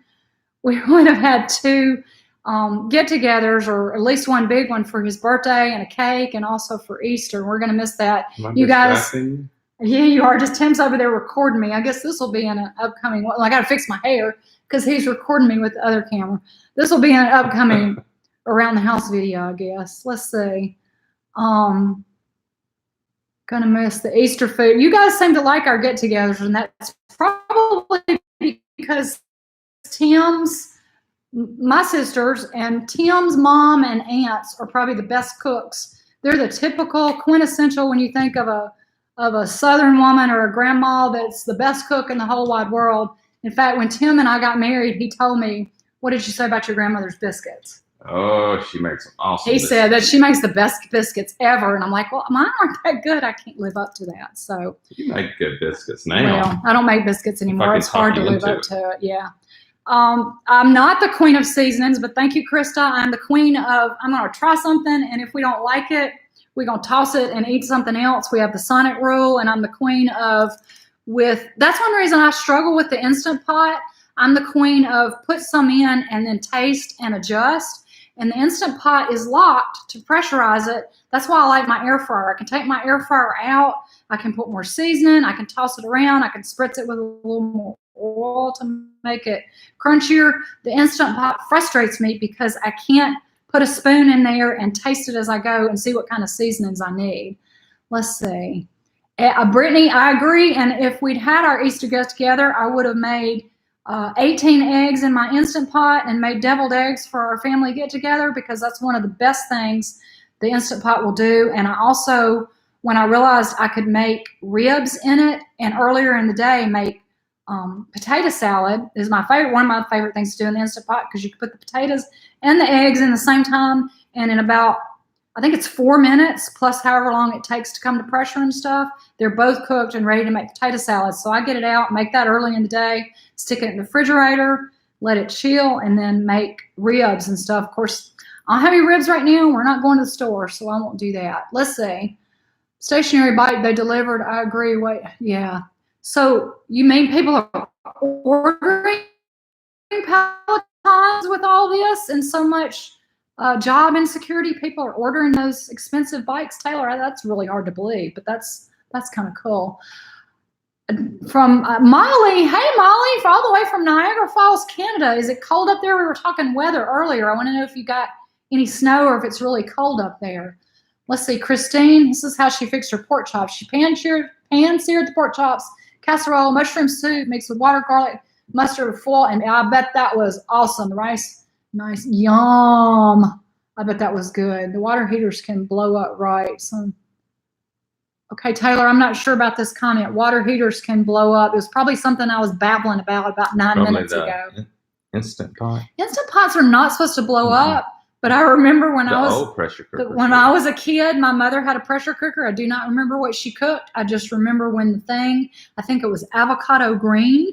Speaker 1: get-togethers, or at least one big one for his birthday and a cake, and also for Easter. We're going to miss that. You guys, yeah, you are. Just Tim's over there recording me. I guess this will be in an upcoming. Well, I got to fix my hair because he's recording me with the other camera. This will be in an upcoming around the house video, I guess. Let's see. Gonna miss the Easter food. You guys seem to like our get-togethers, and that's probably because my sisters and Tim's mom and aunts are probably the best cooks. They're the typical quintessential when you think of a Southern woman or a grandma that's the best cook in the whole wide world. In fact, when Tim and I got married, he told me, "What did you say about your grandmother's biscuits?"
Speaker 2: Oh, she makes awesome
Speaker 1: biscuits. Said that she makes the best biscuits ever. And I'm like, well, mine aren't that good. I can't live up to that. So
Speaker 2: you make good biscuits now.
Speaker 1: Well, I don't make biscuits anymore. It's hard to live up to it. Yeah. I'm not the queen of seasonings, but thank you, Krista. I'm the queen of, I'm going to try something, and if we don't like it, we're going to toss it and eat something else. We have the Sonic rule, and I'm the queen of, that's one reason I struggle with the Instant Pot. I'm the queen of put some in and then taste and adjust. And the Instant Pot is locked to pressurize it. That's why I like my air fryer. I can take my air fryer out. I can put more seasoning. I can toss it around. I can spritz it with a little more oil to make it crunchier. The Instant Pot frustrates me because I can't put a spoon in there and taste it as I go and see what kind of seasonings I need. Let's see. Brittany, I agree. And if we'd had our Easter get together, I would have made 18 eggs in my Instant Pot and made deviled eggs for our family get together, because that's one of the best things the Instant Pot will do. And I also, when I realized I could make ribs in it, and earlier in the day make potato salad is one of my favorite things to do in the Instant Pot, because you can put the potatoes and the eggs in the same time, and in about, I think it's 4 minutes plus however long it takes to come to pressure and stuff, they're both cooked and ready to make potato salad. So I get it out, make that early in the day, stick it in the refrigerator, let it chill, and then make ribs and stuff. Of course, I don't have any ribs right now. We're not going to the store, so I won't do that. Let's see. Stationary bike they delivered. I agree. Wait, yeah. So you mean people are ordering Pelotons with all this and so much job insecurity? People are ordering those expensive bikes, Taylor. That's really hard to believe, but that's kind of cool. From Molly. Hey, Molly, all the way from Niagara Falls, Canada. Is it cold up there? We were talking weather earlier. I want to know if you got any snow or if it's really cold up there. Let's see, Christine, this is how she fixed her pork chops. She pan-seared the pork chops, casserole, mushroom soup mixed with water, garlic, mustard, foil, and I bet that was awesome. The rice, nice, yum. I bet that was good. The water heaters can blow up, right? So, okay, Taylor, I'm not sure about this comment. Water heaters can blow up. It was probably something I was babbling about 9 minutes ago.
Speaker 2: Instant pot.
Speaker 1: Instant pots are not supposed to blow up. But I remember when
Speaker 2: old pressure cooker.
Speaker 1: When I was a kid, my mother had a pressure cooker. I do not remember what she cooked. I just remember when the thing, I think it was avocado green,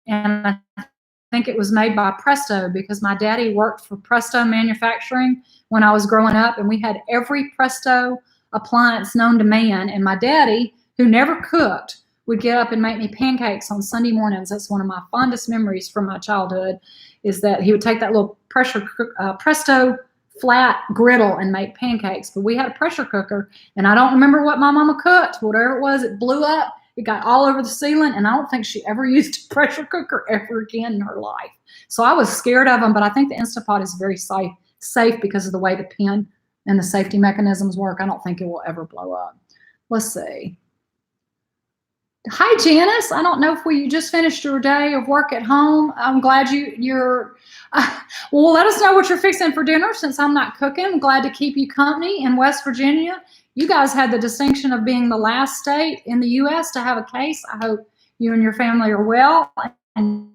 Speaker 1: and I think it was made by Presto because my daddy worked for Presto Manufacturing when I was growing up, and we had every Presto appliance known to man. And my daddy, who never cooked, would get up and make me pancakes on Sunday mornings. That's one of my fondest memories from my childhood, is that he would take that little Presto flat griddle and make pancakes. But we had a pressure cooker, and I don't remember what my mama cooked. Whatever it was, it blew up. It got all over the ceiling, and I don't think she ever used a pressure cooker ever again in her life. So I was scared of them, but I think the Instant Pot is very safe because of the way the pin and the safety mechanisms work. I don't think it will ever blow up. Let's see. Hi, Janice. I don't know if you just finished your day of work at home. I'm glad you're well, let us know what you're fixing for dinner since I'm not cooking. I'm glad to keep you company in West Virginia. You guys had the distinction of being the last state in the U.S. to have a case. I hope you and your family are well and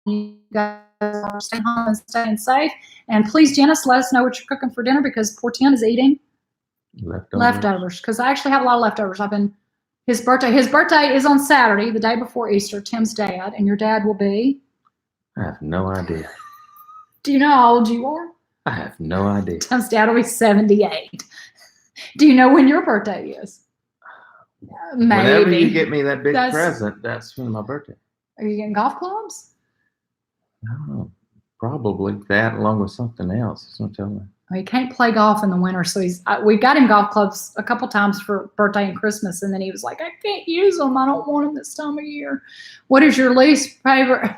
Speaker 1: you guys are staying home and staying safe. And please, Janice, let us know what you're cooking for dinner because poor Tim is eating leftovers because I actually have a lot of leftovers. His birthday is on Saturday, the day before Easter, Tim's dad, and your dad will be?
Speaker 2: I have no idea.
Speaker 1: Do you know how old you are?
Speaker 2: I have no idea.
Speaker 1: Tim's dad will be 78. Do you know when your birthday is? Maybe.
Speaker 2: Whenever you get me that big present, that's when my birthday.
Speaker 1: Are you getting golf clubs?
Speaker 2: No, probably that along with something else. It's not telling me.
Speaker 1: He can't play golf in the winter, so we got him golf clubs a couple times for birthday and Christmas, and then he was like, I can't use them. I don't want them this time of year. What is your least favorite?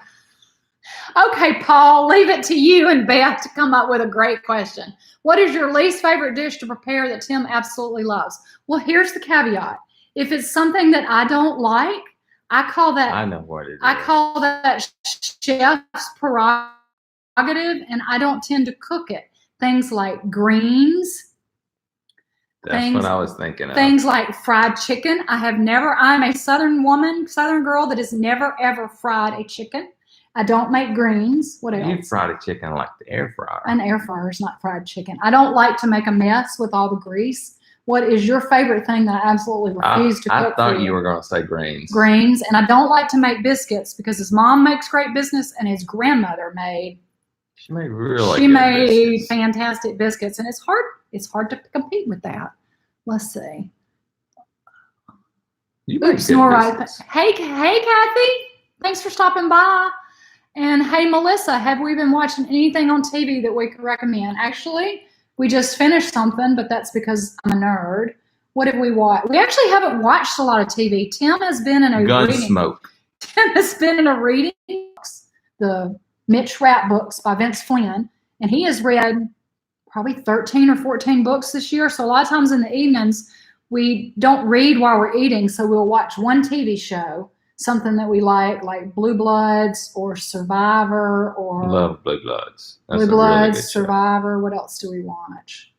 Speaker 1: Okay, Paul, leave it to you and Beth to come up with a great question. What is your least favorite dish to prepare that Tim absolutely loves? Well, here's the caveat. If it's something that I don't like, I call that.
Speaker 2: I know what it is.
Speaker 1: I call that chef's prerogative, and I don't tend to cook it. Things like greens.
Speaker 2: That's what I was thinking of.
Speaker 1: Things like fried chicken. I'm a Southern girl that has never, ever fried a chicken. I don't make greens. What else?
Speaker 2: You fried a chicken like the air fryer.
Speaker 1: An air fryer is not fried chicken. I don't like to make a mess with all the grease. What is your favorite thing that I absolutely refuse to cook?
Speaker 2: I thought you were going to say greens.
Speaker 1: Greens. And I don't like to make biscuits because his mom makes great biscuits and his grandmother made.
Speaker 2: She made biscuits.
Speaker 1: Fantastic biscuits, and it's hard to compete with that. Let's see.
Speaker 2: You make
Speaker 1: Hey, Kathy. Thanks for stopping by. And hey, Melissa, have we been watching anything on TV that we could recommend? Actually, we just finished something, but that's because I'm a nerd. What did we watch? We actually haven't watched a lot of TV. Tim has been in a
Speaker 2: Gunsmoke.
Speaker 1: Tim has been in a reading the Mitch Rapp books by Vince Flynn, and he has read probably 13 or 14 books this year. So a lot of times in the evenings, we don't read while we're eating, so we'll watch one TV show, something that we like Blue Bloods or Survivor or
Speaker 2: love Blue Bloods.
Speaker 1: That's Blue Bloods, really Survivor. What else do we watch?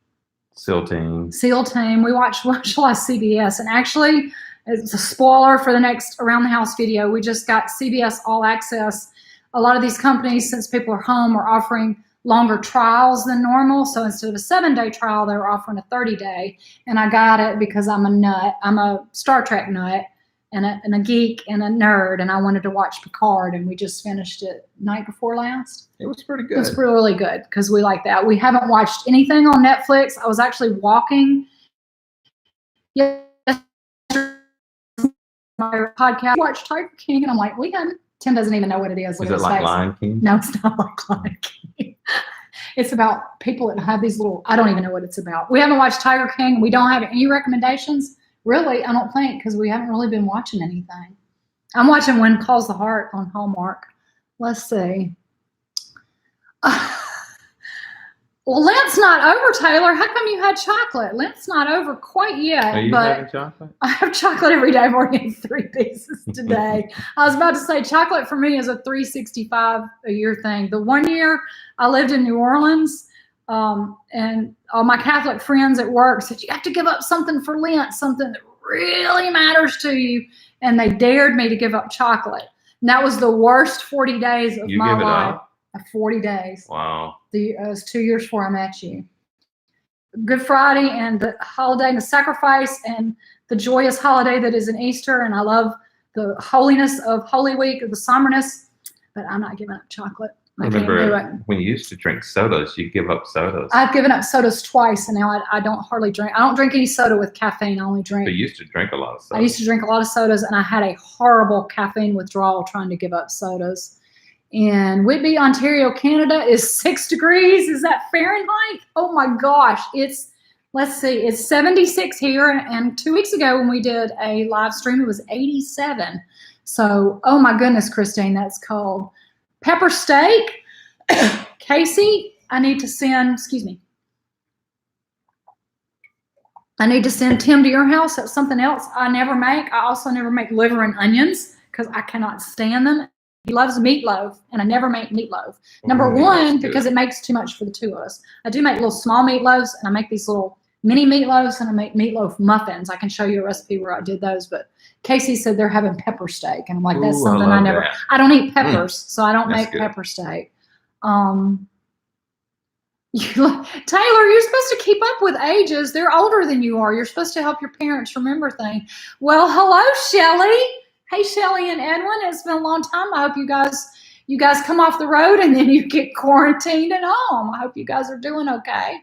Speaker 2: SEAL Team.
Speaker 1: SEAL Team. We watch a lot of CBS, and actually, it's a spoiler for the next Around the House video. We just got CBS All Access. A lot of these companies, since people are home, are offering longer trials than normal. So instead of a 7-day trial, they're offering a 30-day. And I got it because I'm a nut. I'm a Star Trek nut. and a geek and a nerd, and I wanted to watch Picard, and we just finished it night before last.
Speaker 2: It was pretty good.
Speaker 1: It was really good because we like that. We haven't watched anything on Netflix. I was actually walking my podcast, watched Tiger King, and I'm like, Tim doesn't even know what it is.
Speaker 2: Is it like Lion King?
Speaker 1: No, it's not like Lion King. It's about people that have these little, I don't even know what it's about. We haven't watched Tiger King. We don't have any recommendations. Really, I don't think, because we haven't really been watching anything. I'm watching When Calls the Heart on Hallmark. Let's see. Well, Lent's not over, Taylor. How come you had chocolate? Lent's not over quite yet.
Speaker 2: Are you having chocolate?
Speaker 1: I have chocolate every day. I've already had 3 pieces today. I was about to say chocolate for me is a $3.65 a year thing. The one year I lived in New Orleans, and all my Catholic friends at work said, you have to give up something for Lent, something that really matters to you. And they dared me to give up chocolate. And that was the worst 40 days of my life. 40 days.
Speaker 2: Wow.
Speaker 1: It was 2 years before I met you. Good Friday and the holiday and the sacrifice and the joyous holiday that is in Easter. And I love the holiness of Holy Week, the somberness, but I'm not giving up chocolate.
Speaker 2: I remember when you used to drink sodas, you give up sodas.
Speaker 1: I've given up sodas twice, and now I don't hardly drink. I don't drink any soda with caffeine. I only drink.
Speaker 2: So you used to drink a lot of sodas.
Speaker 1: I used to drink a lot of sodas, and I had a horrible caffeine withdrawal trying to give up sodas. And Whitby, Ontario, Canada is 6 degrees. Is that Fahrenheit? Oh my gosh. Let's see, it's 76 here. And 2 weeks ago when we did a live stream, it was 87. So, oh my goodness, Christine, that's cold. Pepper steak. Casey, I need to send Tim to your house. That's something else I never make. I also never make liver and onions because I cannot stand them. He loves meatloaf, and I never make meatloaf. Number one, because it makes too much for the two of us. I do make little small meatloaves, and I make these little mini meatloaves, and I make meatloaf muffins. I can show you a recipe where I did those, but Casey said they're having pepper steak, and I'm like, that's something I don't eat peppers, so I don't make pepper steak. Taylor, you're supposed to keep up with ages. They're older than you are. You're supposed to help your parents remember things. Well, hello, Shelly. Hey, Shelly and Edwin, it's been a long time. I hope you guys come off the road and then you get quarantined at home. I hope you guys are doing okay.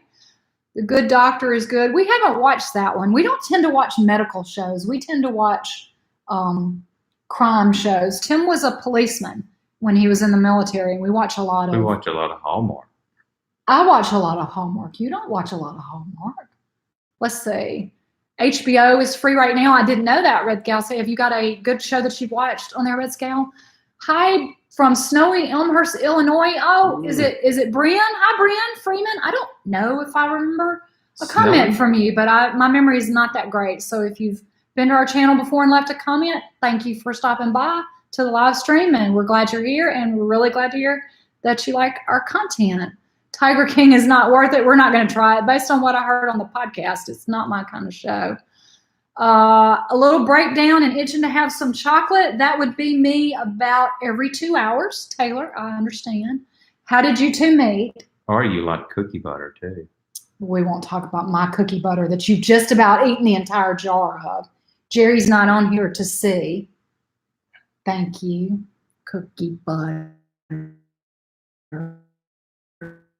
Speaker 1: The Good Doctor is good. We haven't watched that one. We don't tend to watch medical shows. We tend to watch crime shows. Tim was a policeman when he was in the military, and we watch a lot of
Speaker 2: Hallmark.
Speaker 1: I watch a lot of Hallmark. You don't watch a lot of Hallmark. Let's see. HBO is free right now. I didn't know that, Red Gal. Say, have you got a good show that you've watched on there, Red Scale? Hi from snowy Elmhurst, Illinois. Oh, is it Brian? Hi, Brian Freeman. I don't know if I remember a comment from you, but my memory is not that great. So if you've been to our channel before and left a comment, thank you for stopping by to the live stream, and we're glad you're here, and we're really glad to hear that you like our content. Tiger King is not worth it. We're not going to try it. Based on what I heard on the podcast, it's not my kind of show. A little breakdown and itching to have some chocolate. That would be me about every 2 hours. Taylor, I understand. How did you two meet?
Speaker 2: Or you like cookie butter, too.
Speaker 1: We won't talk about my cookie butter that you've just about eaten the entire jar of. Jerry's not on here to see. Thank you. Cookie butter.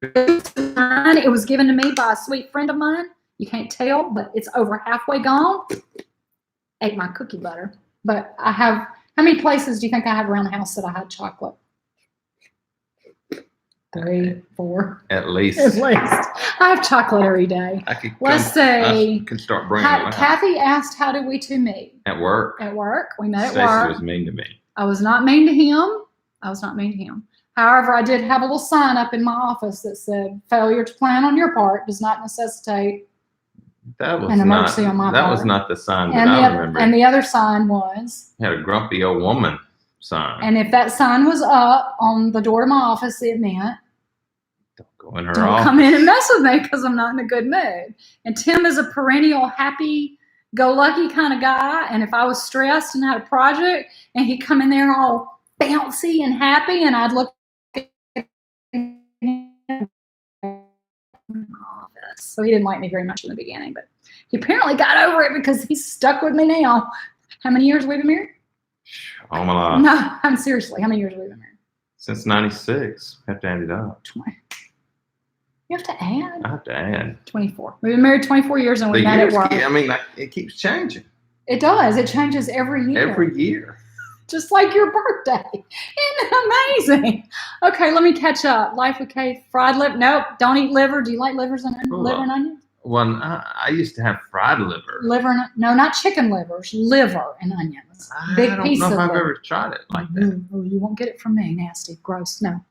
Speaker 1: It was given to me by a sweet friend of mine. You can't tell, but it's over halfway gone. Ate my cookie butter. But I have, how many places do you think I have around the house that I had chocolate? 3, 4.
Speaker 2: At least.
Speaker 1: I have chocolate every day. Let's say.
Speaker 2: I can start bringing it out.
Speaker 1: Kathy asked, how did we two meet?
Speaker 2: At work.
Speaker 1: At work. We met
Speaker 2: Stacy
Speaker 1: at work.
Speaker 2: was mean to me.
Speaker 1: I was not mean to him. However, I did have a little sign up in my office that said, failure to plan on your part does not necessitate an emergency on my part.
Speaker 2: That was not the sign that I remember.
Speaker 1: And the other sign was?
Speaker 2: It had a grumpy old woman sign.
Speaker 1: And if that sign was up on the door to my office, it meant,
Speaker 2: don't go in her
Speaker 1: don't
Speaker 2: office.
Speaker 1: come in and mess with me because I'm not in a good mood. And Tim is a perennial happy-go-lucky kind of guy. And if I was stressed and had a project and he'd come in there all bouncy and happy, and I'd look office. So he didn't like me very much in the beginning, but he apparently got over it because he's stuck with me now. How many years have we been married?
Speaker 2: All my life.
Speaker 1: No, I'm seriously. How many years have we been married?
Speaker 2: Since 96. Have to add it up.
Speaker 1: 20. You have to add?
Speaker 2: I have to add.
Speaker 1: 24. We've been married 24 years and we met at work.
Speaker 2: It keeps changing.
Speaker 1: It does. It changes every year.
Speaker 2: Every year.
Speaker 1: Just like your birthday. Isn't it amazing? Okay, let me catch up. Life with Kate. Fried liver. Nope, don't eat liver. Do you like liver and onions?
Speaker 2: Well, I used to have fried liver.
Speaker 1: No, not chicken livers. Liver and onions. Big piece of liver.
Speaker 2: I don't know if I've ever tried it like that.
Speaker 1: Oh, you won't get it from me. Nasty. Gross. No.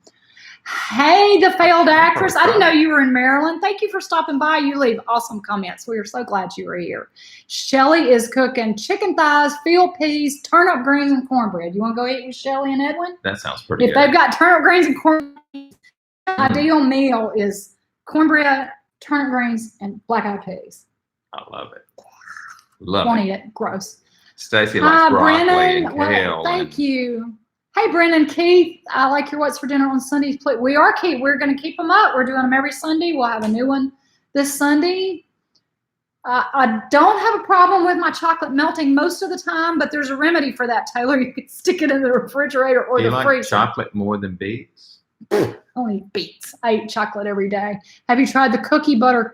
Speaker 1: Hey, the failed actress. I didn't know you were in Maryland. Thank you for stopping by. You leave awesome comments. We are so glad you were here. Shelly is cooking chicken thighs, field peas, turnip greens, and cornbread. You want to go eat with Shelly and Edwin?
Speaker 2: That sounds pretty good.
Speaker 1: If they've got turnip greens and cornbread, the ideal meal is cornbread, turnip greens, and black-eyed peas.
Speaker 2: I love it. Love
Speaker 1: Won't
Speaker 2: it.
Speaker 1: eat it. Gross.
Speaker 2: Stacy likes broccoli
Speaker 1: Brennan.
Speaker 2: and kale.
Speaker 1: Thank you. Hey, Brennan, Keith, I like your What's for Dinner on Sundays. We are, Keith. We're going to keep them up. We're doing them every Sunday. We'll have a new one this Sunday. I don't have a problem with my chocolate melting most of the time, but there's a remedy for that, Taylor. You can stick it in the refrigerator or the freezer.
Speaker 2: Do you like chocolate more than beets?
Speaker 1: Only beets. I eat chocolate every day. Have you tried the cookie butter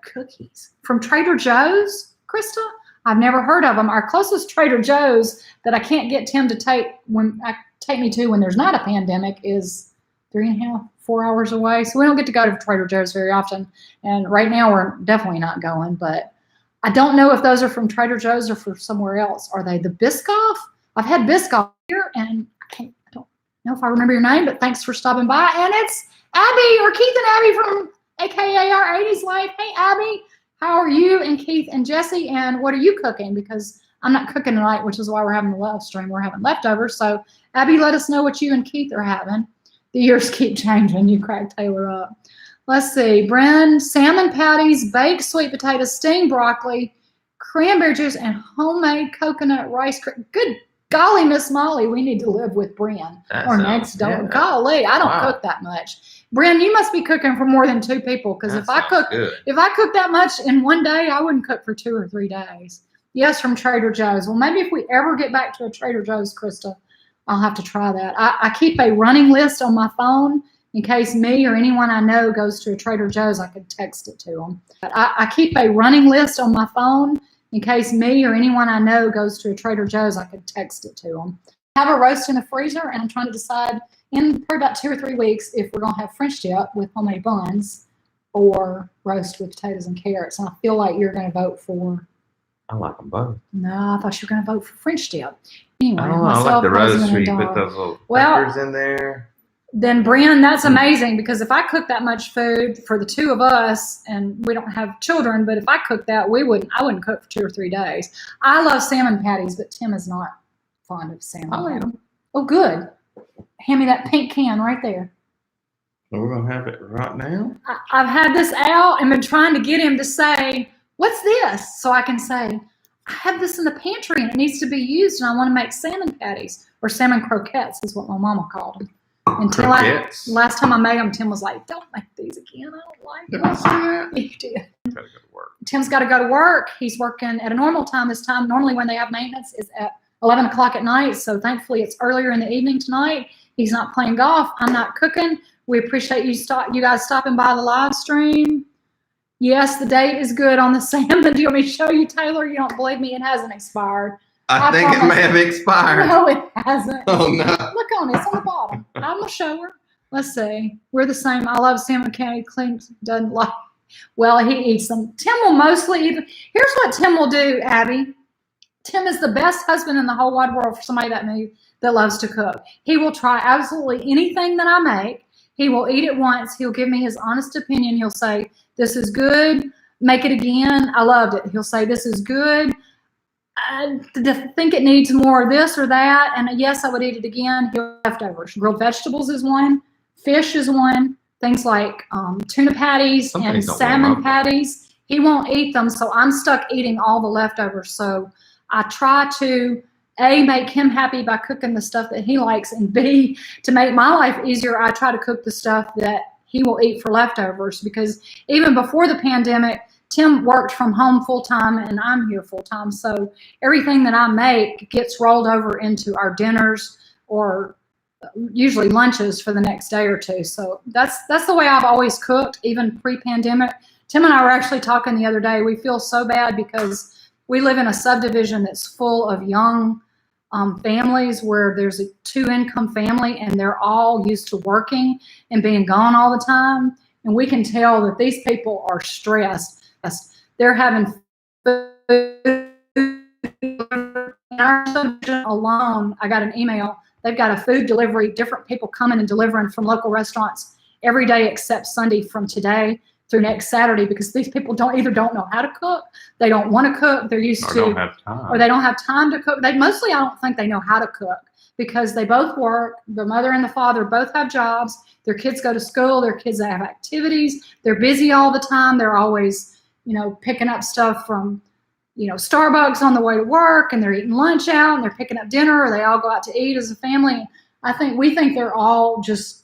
Speaker 1: cookies from Trader Joe's, Krista? I've never heard of them. Our closest Trader Joe's that I can't get Tim to take me to when there's not a pandemic is 3.5, 4 hours away. So we don't get to go to Trader Joe's very often. And right now we're definitely not going. But I don't know if those are from Trader Joe's or from somewhere else. Are they the Biscoff? I've had Biscoff here, and I don't know if I remember your name, but thanks for stopping by. And it's Abby or Keith and Abby from AKA Our 80s Life. Hey, Abby. How are you and Keith and Jesse, and what are you cooking? Because I'm not cooking tonight, which is why we're having the live stream. We're having leftovers. So, Abby, let us know what you and Keith are having. The years keep changing. You cracked Taylor up. Let's see. Bren, salmon patties, baked sweet potatoes, steamed broccoli, cranberry juice, and homemade coconut rice. Good golly, Miss Molly, we need to live with Bren or next door. Yeah. Golly, I don't cook that much. Bren, you must be cooking for more than 2 people, because if I cook that much in one day, I wouldn't cook for 2 or 3 days. Yes, from Trader Joe's. Well, maybe if we ever get back to a Trader Joe's, Krista, I'll have to try that. I keep a running list on my phone in case me or anyone I know goes to a Trader Joe's. I could text it to them. I keep a running list on my phone in case me or anyone I know goes to a Trader Joe's. I could text it to them. I have a roast in the freezer, and I'm trying to decide in probably about 2 or 3 weeks if we're going to have French dip with homemade buns or roast with potatoes and carrots. And I feel like you're going to vote for...
Speaker 2: I like them both.
Speaker 1: No, I thought you were going to vote for French dip. Anyway,
Speaker 2: I like the roast where you put those little peppers in there.
Speaker 1: Then, Bren, that's amazing, because if I cook that much food for the 2 of us, and we don't have children, but if I cook that, I wouldn't cook for 2 or 3 days. I love salmon patties, but Tim is not fond of salmon.
Speaker 2: I like them.
Speaker 1: Oh, good. Hand me that pink can right there.
Speaker 2: So we're going to have it right now?
Speaker 1: I've had this out and been trying to get him to say, what's this? So I can say, I have this in the pantry and it needs to be used, and I want to make salmon patties, or salmon croquettes is what my mama called them. Until last time I made them, Tim was like, don't make these again. I don't like them.
Speaker 2: Did I say that?
Speaker 1: He did.
Speaker 2: Gotta go to work.
Speaker 1: Tim's got to go to work. He's working at a normal time this time. Normally when they have maintenance is at 11 o'clock at night. So thankfully it's earlier in the evening tonight. He's not playing golf. I'm not cooking. We appreciate you guys stopping by the live stream. Yes, the date is good on the salmon. Do you want me to show you, Taylor? You don't believe me? It hasn't expired.
Speaker 2: I think it may have expired.
Speaker 1: No, it hasn't.
Speaker 2: Oh, no.
Speaker 1: Look on it. It's on the bottom. I'm going to show her. Let's see. We're the same. I love salmon candy. Clint doesn't like. Well, he eats them. Tim will mostly eat them. Here's what Tim will do, Abby. Tim is the best husband in the whole wide world for somebody that loves to cook. He will try absolutely anything that I make. He will eat it once. He'll give me his honest opinion. He'll say, this is good. Make it again. I loved it. He'll say, this is good. I think it needs more of this or that. And yes, I would eat it again. Leftovers. Grilled vegetables is one. Fish is one. Things like tuna patties and salmon patties. He won't eat them, so I'm stuck eating all the leftovers. So I try to, A, make him happy by cooking the stuff that he likes, and B, to make my life easier, I try to cook the stuff that he will eat for leftovers, because even before the pandemic, Tim worked from home full-time and I'm here full-time. So everything that I make gets rolled over into our dinners or usually lunches for the next day or two. So that's the way I've always cooked, even pre-pandemic. Tim and I were actually talking the other day. We feel so bad because we live in a subdivision that's full of young families where there's a 2-income family and they're all used to working and being gone all the time. And we can tell that these people are stressed. They're having food. In our subdivision alone, I got an email. They've got a food delivery, different people coming and delivering from local restaurants every day except Sunday from today through next Saturday, because these people don't know how to cook, they don't want to cook, they're used to,
Speaker 2: don't have time.
Speaker 1: Or they don't have time to cook. They mostly, I don't think they know how to cook because they both work. The mother and the father both have jobs. Their kids go to school. Their kids have activities. They're busy all the time. They're always, picking up stuff from, Starbucks on the way to work, and they're eating lunch out, and they're picking up dinner, or they all go out to eat as a family. We think they're all just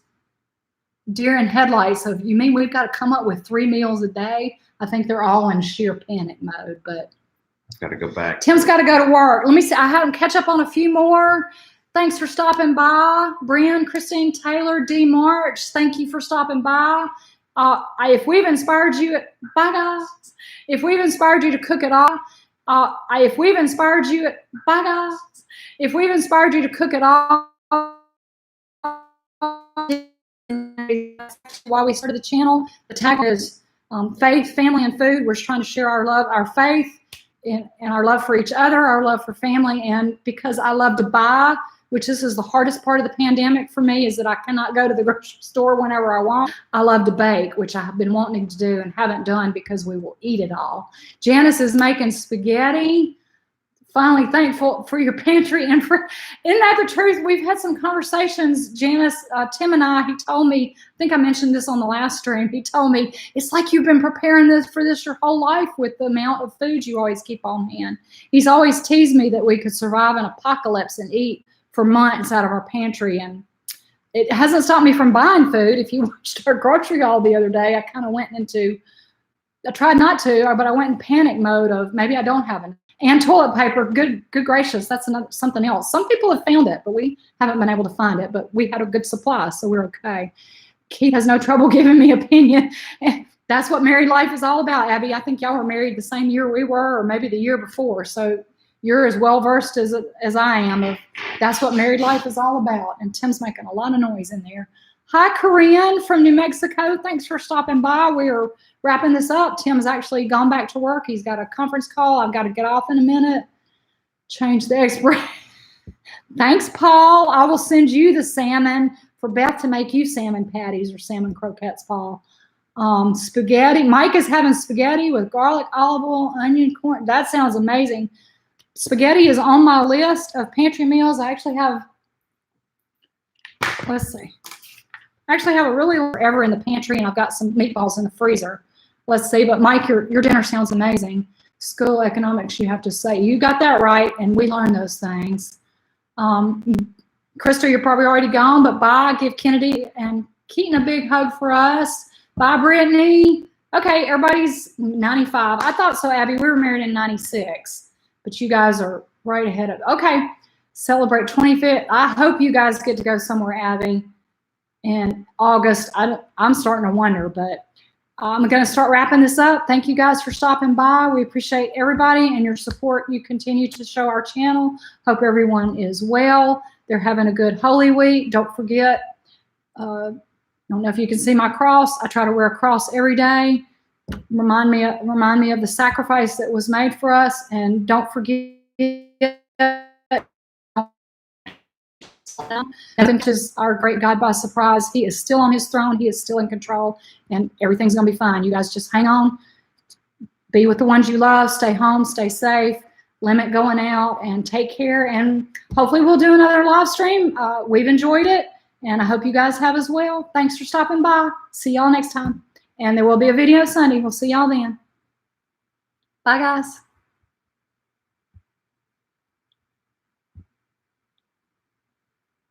Speaker 1: deer in headlights of, you mean we've got to come up with 3 meals a day? I think they're all in sheer panic mode, but
Speaker 2: I've got to go back.
Speaker 1: Tim's got to go to work. Let me see. I have to catch up on a few more. Thanks for stopping by. Brian, Christine, Taylor, D. March, thank you for stopping by. If we've inspired you, bye guys. If we've inspired you to cook it all, if we've inspired you, bye guys. If we've inspired you to cook it all, why we started the channel. The tag is faith, family, and food. We're trying to share our love, our faith, and our love for each other, our love for family. And because I love to buy, which this is the hardest part of the pandemic for me, is that I cannot go to the grocery store whenever I want. I love to bake, which I have been wanting to do and haven't done because we will eat it all. Janice is making spaghetti. Finally, thankful for your pantry. And isn't that the truth? We've had some conversations, Janice, Tim and I. He told me, I think I mentioned this on the last stream. He told me, it's like you've been preparing for this your whole life with the amount of food you always keep on hand. He's always teased me that we could survive an apocalypse and eat for months out of our pantry. And it hasn't stopped me from buying food. If you watched our grocery haul the other day, I kind of went into, I tried not to, but I went in panic mode of maybe I don't have enough. And toilet paper, good gracious, that's something else. Some people have found it, but we haven't been able to find it, but we had a good supply, so we're okay. Keith has no trouble giving me opinion. That's what married life is all about, Abby. I think y'all were married the same year we were, or maybe the year before, so you're as well-versed as I am. That's what married life is all about, and Tim's making a lot of noise in there. Hi, Corinne from New Mexico. Thanks for stopping by. We're wrapping this up. Tim's actually gone back to work. He's got a conference call. I've got to get off in a minute. Change the expiration. Thanks, Paul. I will send you the salmon for Beth to make you salmon patties or salmon croquettes, Paul. Spaghetti. Mike is having spaghetti with garlic, olive oil, onion, corn. That sounds amazing. Spaghetti is on my list of pantry meals. I actually have, let's see. I actually have a really ever in the pantry, and I've got some meatballs in the freezer. Let's see, but Mike, your dinner sounds amazing. School economics, you have to say. You got that right, and we learn those things. Crystal, you're probably already gone, but bye. Give Kennedy and Keaton a big hug for us. Bye, Brittany. Okay, everybody's 95. I thought so, Abby. We were married in 96, but you guys are right ahead of. Okay, celebrate 25th. I hope you guys get to go somewhere, Abby, in August. I'm starting to wonder, but I'm going to start wrapping this up. Thank you guys for stopping by. We appreciate everybody and your support you continue to show our channel. Hope everyone is well. They're having a good Holy Week. Don't forget, I don't know if you can see my cross. I try to wear a cross every day. Remind me of the sacrifice that was made for us. And don't forget, nothing catches our great God by surprise. He is still on his throne. He is still in control, and everything's going to be fine. You guys just hang on. Be with the ones you love. Stay home. Stay safe. Limit going out, and take care. And hopefully we'll do another live stream. We've enjoyed it, and I hope you guys have as well. Thanks for stopping by. See y'all next time. And there will be a video Sunday. We'll see y'all then. Bye, guys.